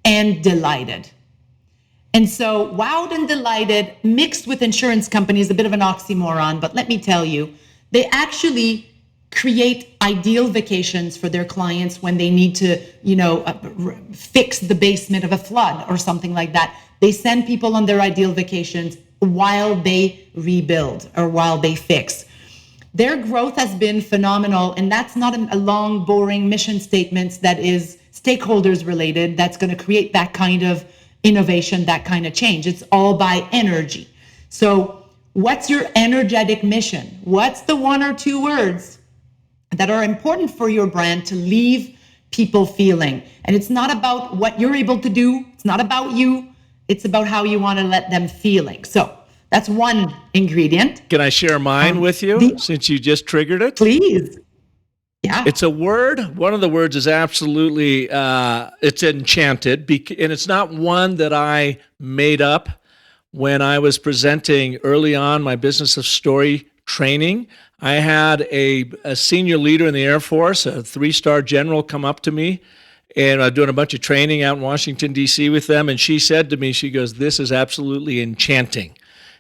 and delighted. And so wowed and delighted mixed with insurance companies, a bit of an oxymoron, but let me tell you, they actually create ideal vacations for their clients when they need to, fix the basement of a flood or something like that. They send people on their ideal vacations while they rebuild or while they fix. Their growth has been phenomenal, and that's not a long, boring mission statement that is stakeholders related, that's going to create that kind of innovation, that kind of change. It's all by energy. So what's your energetic mission? What's the 1 or 2 words that are important for your brand to leave people feeling? And it's not about what you're able to do. It's not about you. It's about how you want to let them feeling. So that's 1 ingredient. Can I share mine with you since you just triggered it? Please. Yeah. It's a word. One of the words is absolutely, it's enchanted. And it's not one that I made up when I was presenting early on my Business of Story training. I had a senior leader in the Air Force, a 3-star general, come up to me, and I'm doing a bunch of training out in Washington, D.C. with them. And she said to me, she goes, "This is absolutely enchanting."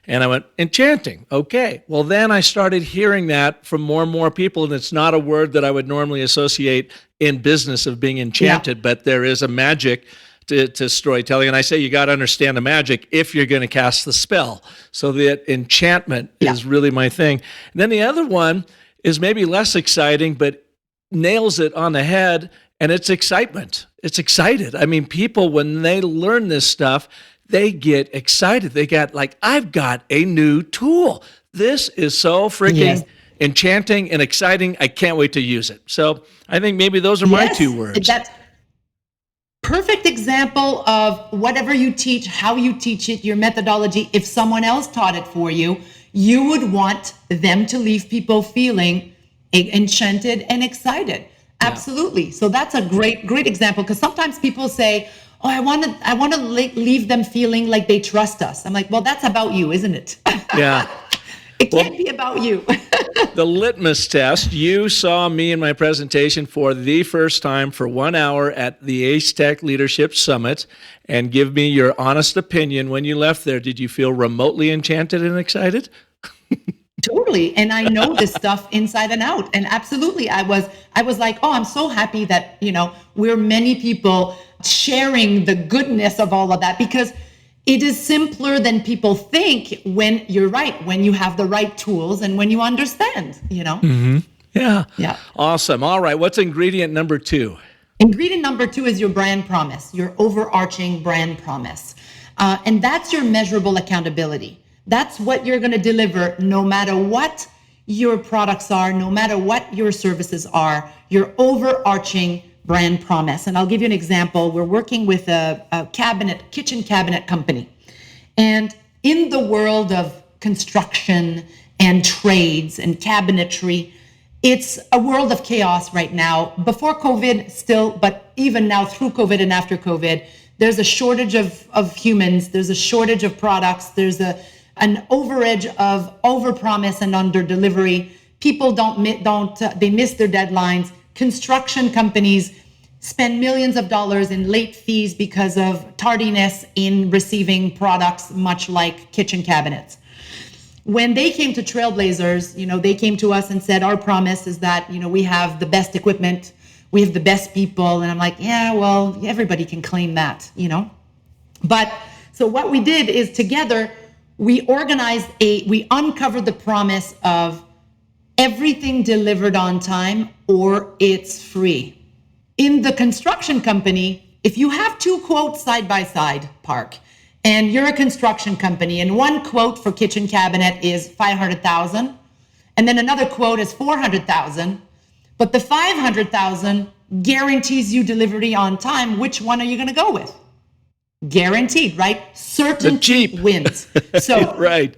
And I went, "Enchanting, okay." Well, then I started hearing that from more and more people, and it's not a word that I would normally associate in business of being enchanted, but there is a magic to storytelling. And I say you got to understand the magic if you're going to cast the spell. So that enchantment is really my thing. And then the other one is maybe less exciting, but nails it on the head, and it's excitement. It's excited. I mean, people, when they learn this stuff, they get excited. They got like, I've got a new tool. This is so freaking enchanting and exciting. I can't wait to use it. So I think maybe those are my 2 words. That's perfect example of whatever you teach, how you teach it, your methodology. If someone else taught it for you, you would want them to leave people feeling enchanted and excited. Absolutely. So that's a great example, because sometimes people say, "Oh, I want to leave them feeling like they trust us." I'm like, well, that's about you, isn't it? Yeah. It can't be about you. The litmus test, you saw me in my presentation for the first time for 1 hour at the Ace Tech Leadership Summit, and give me your honest opinion. When you left there, did you feel remotely enchanted and excited? Totally. And I know this stuff inside and out. And absolutely, I was like, oh, I'm so happy that, we're many people sharing the goodness of all of that, because it is simpler than people think when you're right, when you have the right tools and when you understand, Mm-hmm. Yeah. Yeah. Awesome. All right. What's ingredient number 2? Ingredient number 2 is your brand promise, your overarching brand promise. And that's your measurable accountability. That's what you're going to deliver no matter what your products are, no matter what your services are, your overarching brand promise. And I'll give you an example. We're working with a kitchen cabinet company. And in the world of construction and trades and cabinetry, it's a world of chaos right now. Before COVID still, but even now through COVID and after COVID, there's a shortage of humans. There's a shortage of products. There's an overage of overpromise and under-delivery. People they miss their deadlines. Construction companies spend millions of dollars in late fees because of tardiness in receiving products, much like kitchen cabinets. When they came to Trailblazers, they came to us and said, our promise is that, we have the best equipment, we have the best people. And I'm like, yeah, well, everybody can claim that, But so what we did is together, we uncovered the promise of everything delivered on time or it's free. In the construction company, if you have two quotes side by side, Park, and you're a construction company, and one quote for kitchen cabinet is $500,000, and then another quote is $400,000, but the $500,000 guarantees you delivery on time, which one are you going to go with? Guaranteed, right? Certainty wins. So right.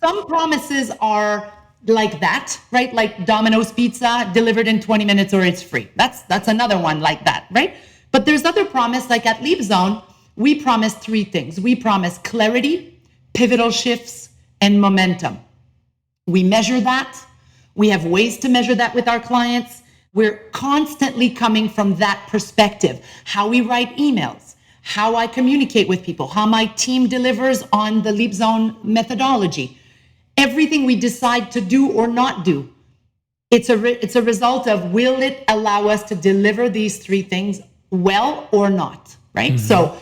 Some promises are like that, right? Like Domino's Pizza, delivered in 20 minutes or it's free. That's another one like that, right? But there's other promise, like at LeadZone, we promise three things. We promise clarity, pivotal shifts, and momentum. We measure that. We have ways to measure that with our clients. We're constantly coming from that perspective. How we write emails, how I communicate with people, how my team delivers on the LeadZone methodology. Everything we decide to do or not do, it's a result of, will it allow us to deliver these three things well or not, right? Mm-hmm. So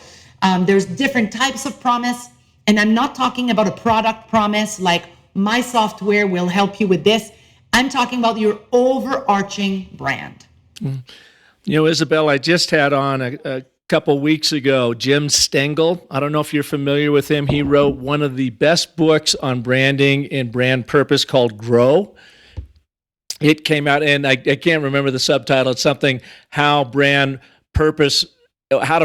there's different types of promise, and I'm not talking about a product promise like my software will help you with this. I'm talking about your overarching brand. Isabelle, I just had on a couple weeks ago, Jim Stengel. I don't know if you're familiar with him. He wrote one of the best books on branding and brand purpose called Grow. It came out, and I can't remember the subtitle. It's something, how to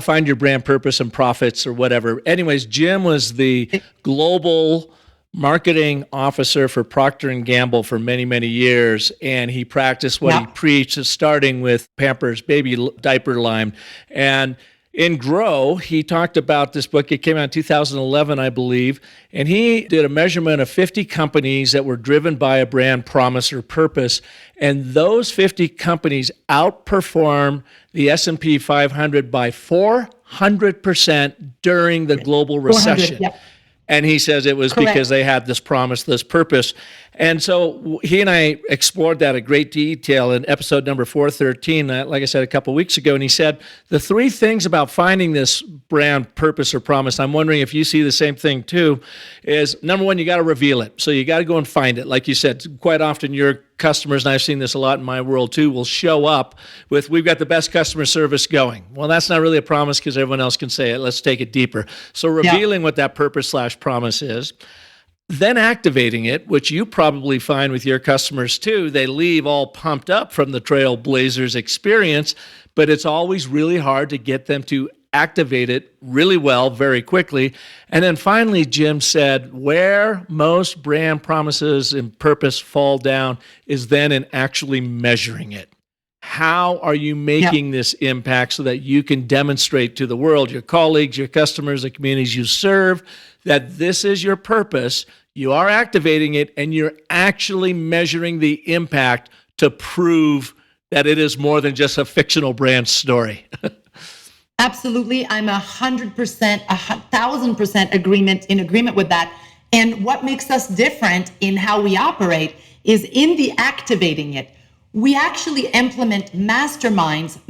find your brand purpose and profits or whatever. Anyways, Jim was the global marketing officer for Procter & Gamble for many, many years, and he practiced what he preached, starting with Pampers baby diaper line. And in Grow, he talked about this book. It came out in 2011, I believe, and he did a measurement of 50 companies that were driven by a brand promise or purpose, and those 50 companies outperformed the S&P 500 by 400% during the global recession. Yep. And he says it was because they had this promise, this purpose. And so he and I explored that in great detail in episode number 413, like I said, a couple of weeks ago. And he said, the three things about finding this brand purpose or promise, I'm wondering if you see the same thing too, is number one, you got to reveal it. So you got to go and find it. Like you said, quite often your customers, and I've seen this a lot in my world too, will show up with, we've got the best customer service going. Well, that's not really a promise because everyone else can say it. Let's take it deeper. So revealing what that purpose/promise is. Then activating it, which you probably find with your customers too. They leave all pumped up from the Trailblazers experience, but it's always really hard to get them to activate it really well, very quickly. And then finally, Jim said, where most brand promises and purpose fall down is then in actually measuring it. How are you making this impact so that you can demonstrate to the world, your colleagues, your customers, the communities you serve, that this is your purpose, you are activating it, and you're actually measuring the impact to prove that it is more than just a fictional brand story. Absolutely. I'm 100%, 1,000% in agreement with that. And what makes us different in how we operate is in the activating it. We actually implement mastermind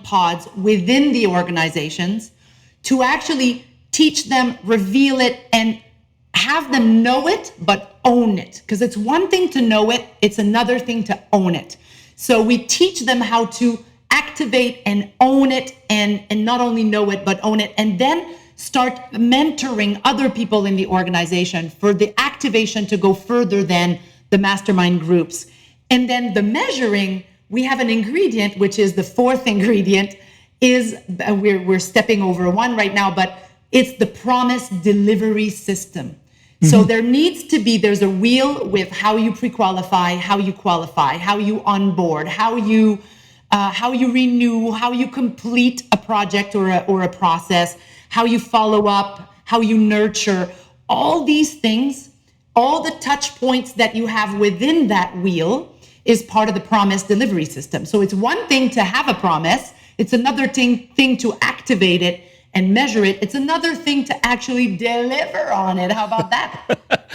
pods within the organizations to actually teach them, reveal it, and have them know it, but own it. Because it's one thing to know it, it's another thing to own it. So we teach them how to activate and own it, and not only know it, but own it, and then start mentoring other people in the organization for the activation to go further than the mastermind groups. And then the measuring, we have an ingredient, which is the fourth ingredient, is we're stepping over one right now, but it's the promise delivery system. So there's a wheel with how you pre-qualify, how you qualify, how you onboard, how you renew, how you complete a project or a process, how you follow up, how you nurture. All these things, all the touch points that you have within that wheel is part of the promise delivery system. So it's one thing to have a promise. It's another thing to activate it and measure it. It's another thing to actually deliver on it. How about that?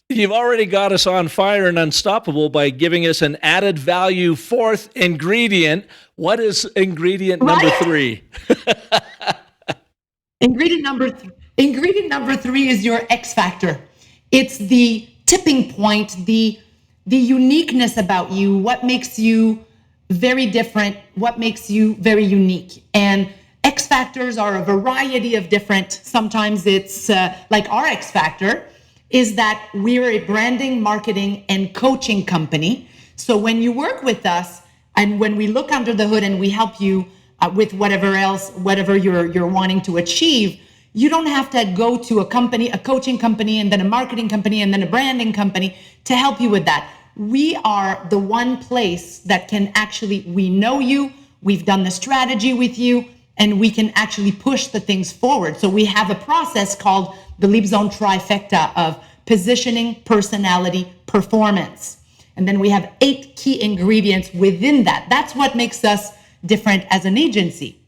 You've already got us on fire and unstoppable by giving us an added value fourth ingredient. What is ingredient number three? Ingredient number three is your X factor. It's the tipping point, the uniqueness about you, what makes you very different, what makes you very unique. And X factors are a variety of different, sometimes it's like our X factor is that we're a branding, marketing, and coaching company. So when you work with us and when we look under the hood and we help you with whatever you're wanting to achieve, you don't have to go to a company, a coaching company, and then a marketing company, and then a branding company to help you with that. We are the one place that can actually, we know you, we've done the strategy with you, and we can actually push the things forward. So we have a process called the LeadZone trifecta of positioning, personality, performance. And then we have 8 key ingredients within that. That's what makes us different as an agency.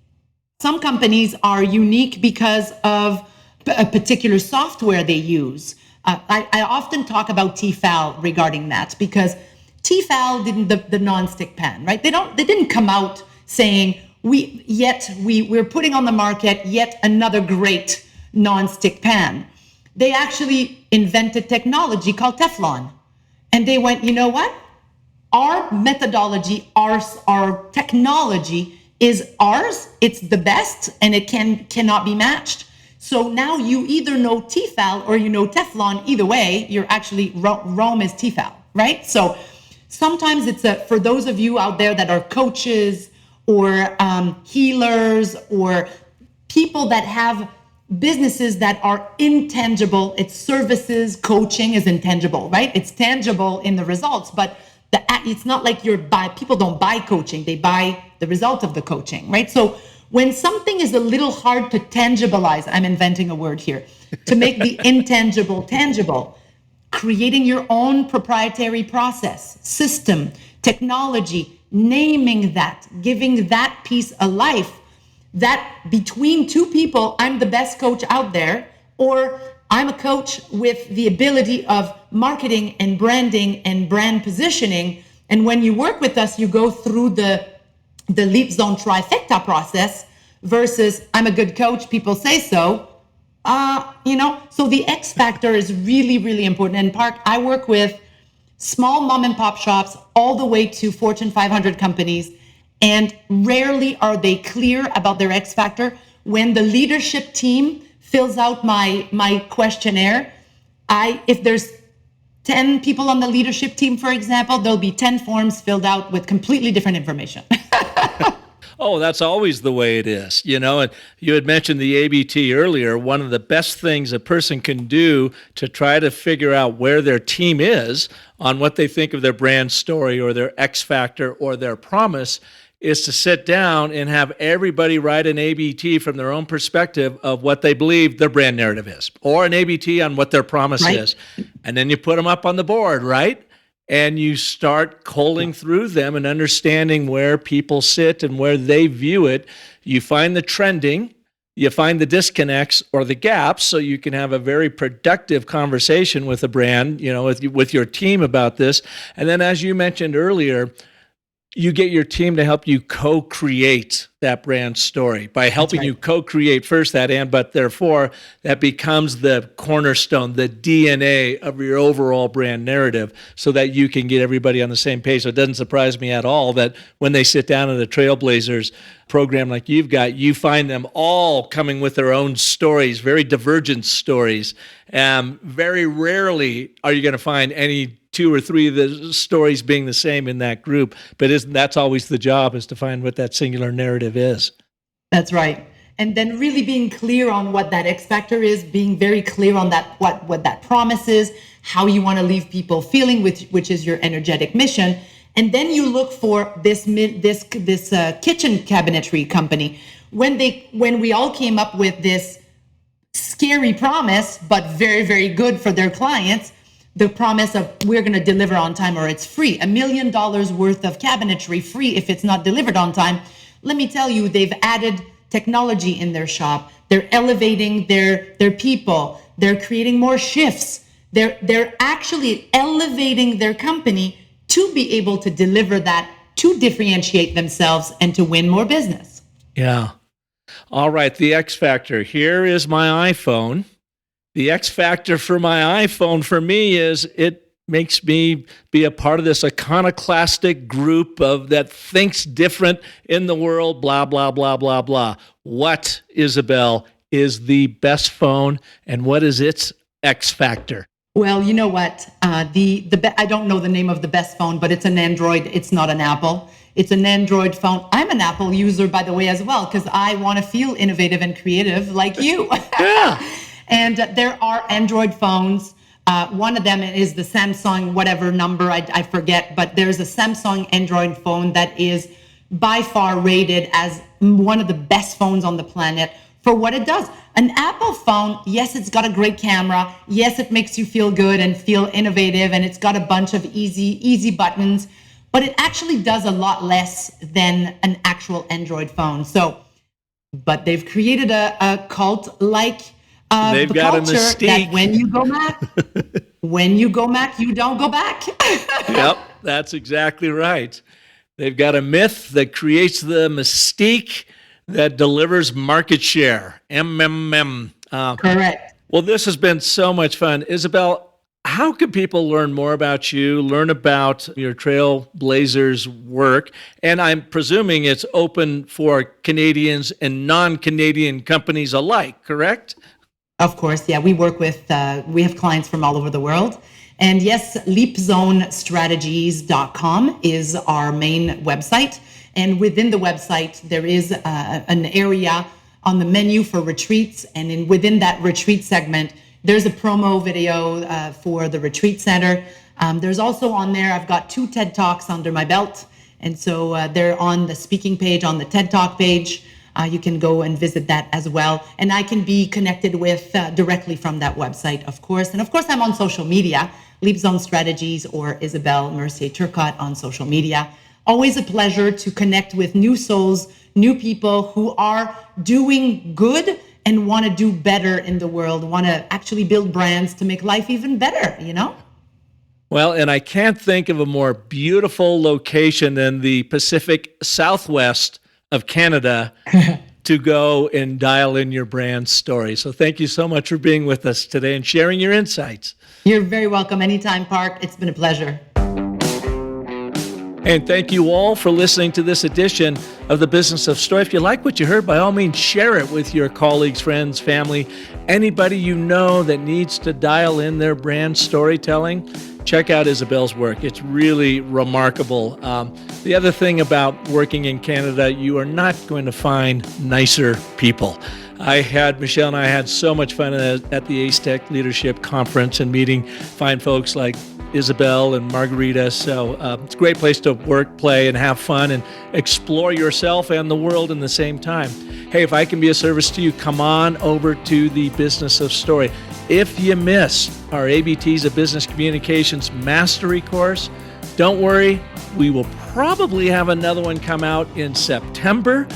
Some companies are unique because of a particular software they use. I often talk about TFAL regarding that because TFAL didn't the non-stick pan, right? They didn't come out saying we're putting on the market yet another great non-stick pan. They actually invented technology called Teflon. And they went, you know what? Our methodology, our technology is ours. It's the best and it cannot be matched. So now you either know TFAL or you know Teflon. Either way, you're actually Rome is TFAL, right? So sometimes it's for those of you out there that are coaches or healers or people that have businesses that are intangible. It's services, coaching is intangible, right? It's tangible in the results, but it's not like people don't buy coaching, they buy the result of the coaching, right? So when something is a little hard to tangibilize, I'm inventing a word here, to make the intangible tangible, creating your own proprietary process, system, technology, naming that, giving that piece a life, that between two people, I'm the best coach out there, or I'm a coach with the ability of marketing and branding and brand positioning. And when you work with us, you go through the LeadZone trifecta process versus I'm a good coach, people say so. So the X factor is really, really important. And Park, I work with small mom and pop shops all the way to Fortune 500 companies. And rarely are they clear about their X factor. When the leadership team fills out my questionnaire, if there's 10 people on the leadership team, for example, there'll be 10 forms filled out with completely different information. Oh, that's always the way it is. And you had mentioned the ABT earlier. One of the best things a person can do to try to figure out where their team is on what they think of their brand story or their X factor or their promise is to sit down and have everybody write an ABT from their own perspective of what they believe their brand narrative is, or an ABT on what their promise is. And then you put them up on the board, right? And you start culling through them and understanding where people sit and where they view it. You find the trending, you find the disconnects or the gaps, so you can have a very productive conversation with a brand, with your team about this. And then, as you mentioned earlier, you get your team to help you co-create that brand story by helping you co-create first that and but therefore that becomes the cornerstone, the DNA of your overall brand narrative so that you can get everybody on the same page. So it doesn't surprise me at all that when they sit down in a Trailblazers program like you've got, you find them all coming with their own stories, very divergent stories. Very rarely are you going to find any 2 or 3 of the stories being the same in that group, but that's always the job, is to find what that singular narrative is. That's right. And then really being clear on what that X factor is, being very clear on that, what that promise is, how you want to leave people feeling, which is your energetic mission. And then you look for this kitchen cabinetry company. When we all came up with this scary promise, but very, very good for their clients, the promise of we're going to deliver on time or it's free, $1 million worth of cabinetry free if it's not delivered on time. Let me tell you, they've added technology in their shop. They're elevating their people. They're creating more shifts. They're actually elevating their company to be able to deliver that, to differentiate themselves and to win more business. Yeah. All right, the X factor. Here is my iPhone. The X factor for my iPhone for me is it makes me be a part of this iconoclastic group that thinks different in the world, blah, blah, blah, blah, blah. What, Isabelle, is the best phone, and what is its X factor? Well, you know what? I don't know the name of the best phone, but it's an Android. It's not an Apple. It's an Android phone. I'm an Apple user, by the way, as well, because I want to feel innovative and creative like you. Yeah. And there are Android phones. One of them is the Samsung, whatever number, I forget, but there's a Samsung Android phone that is by far rated as one of the best phones on the planet for what it does. An Apple phone, yes, it's got a great camera. Yes, it makes you feel good and feel innovative, and it's got a bunch of easy buttons, but it actually does a lot less than an actual Android phone. So, but they've created a cult-like They've got a mystique that when you go Mac, you don't go back. Yep, that's exactly right. They've got a myth that creates the mystique that delivers market share. MMM. Correct. Well, this has been so much fun. Isabelle, how can people learn more about you, learn about your Trailblazers work? And I'm presuming it's open for Canadians and non-Canadian companies alike, correct? Of course, yeah. We work with, we have clients from all over the world. And yes, LeadZoneStrategies.com is our main website. And within the website, there is an area on the menu for retreats. And within that retreat segment, there's a promo video for the retreat center. There's also on there, I've got 2 TED Talks under my belt. And so they're on the speaking page, on the TED Talk page. You can go and visit that as well. And I can be connected with directly from that website, of course. And of course, I'm on social media, LeadZone Strategies or Isabelle Mercier Turcotte on social media. Always a pleasure to connect with new souls, new people who are doing good and want to do better in the world, want to actually build brands to make life even better, you know? Well, and I can't think of a more beautiful location than the Pacific Southwest of Canada to go and dial in your brand story. So thank you so much for being with us today and sharing your insights. You're very welcome anytime, Park. It's been a pleasure. And thank you all for listening to this edition of The Business of Story. If you like what you heard, by all means, share it with your colleagues, friends, family, anybody you know that needs to dial in their brand storytelling. Check out Isabelle's work. It's really remarkable. The other thing about working in Canada, you are not going to find nicer people. Michelle and I had so much fun at the Ace Tech Leadership Conference and meeting fine folks like Isabelle and Margarita. So it's a great place to work, play, and have fun and explore yourself and the world in the same time. Hey, if I can be of service to you, come on over to the Business of Story. If you missed our ABTs of Business Communications Mastery course, don't worry, we will probably have another one come out in September.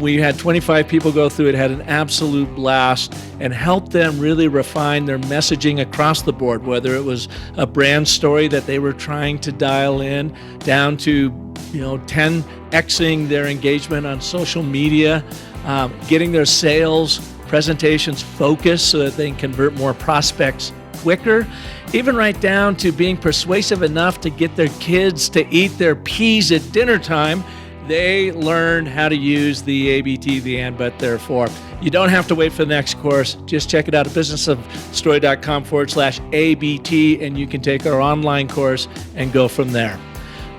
We had 25 people go through it, had an absolute blast, and helped them really refine their messaging across the board, whether it was a brand story that they were trying to dial in, down to 10xing their engagement on social media, getting their sales presentations focused so that they can convert more prospects quicker, even right down to being persuasive enough to get their kids to eat their peas at dinner time. they learned how to use the ABT, the and, but, therefore. You don't have to wait for the next course. Just check it out at businessofstory.com/ABT, and you can take our online course and go from there.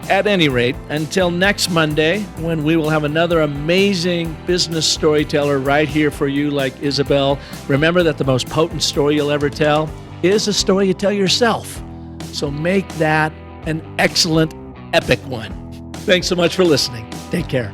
At any rate, until next Monday, when we will have another amazing business storyteller right here for you like Isabelle, remember that the most potent story you'll ever tell is a story you tell yourself. So make that an excellent, epic one. Thanks so much for listening. Take care.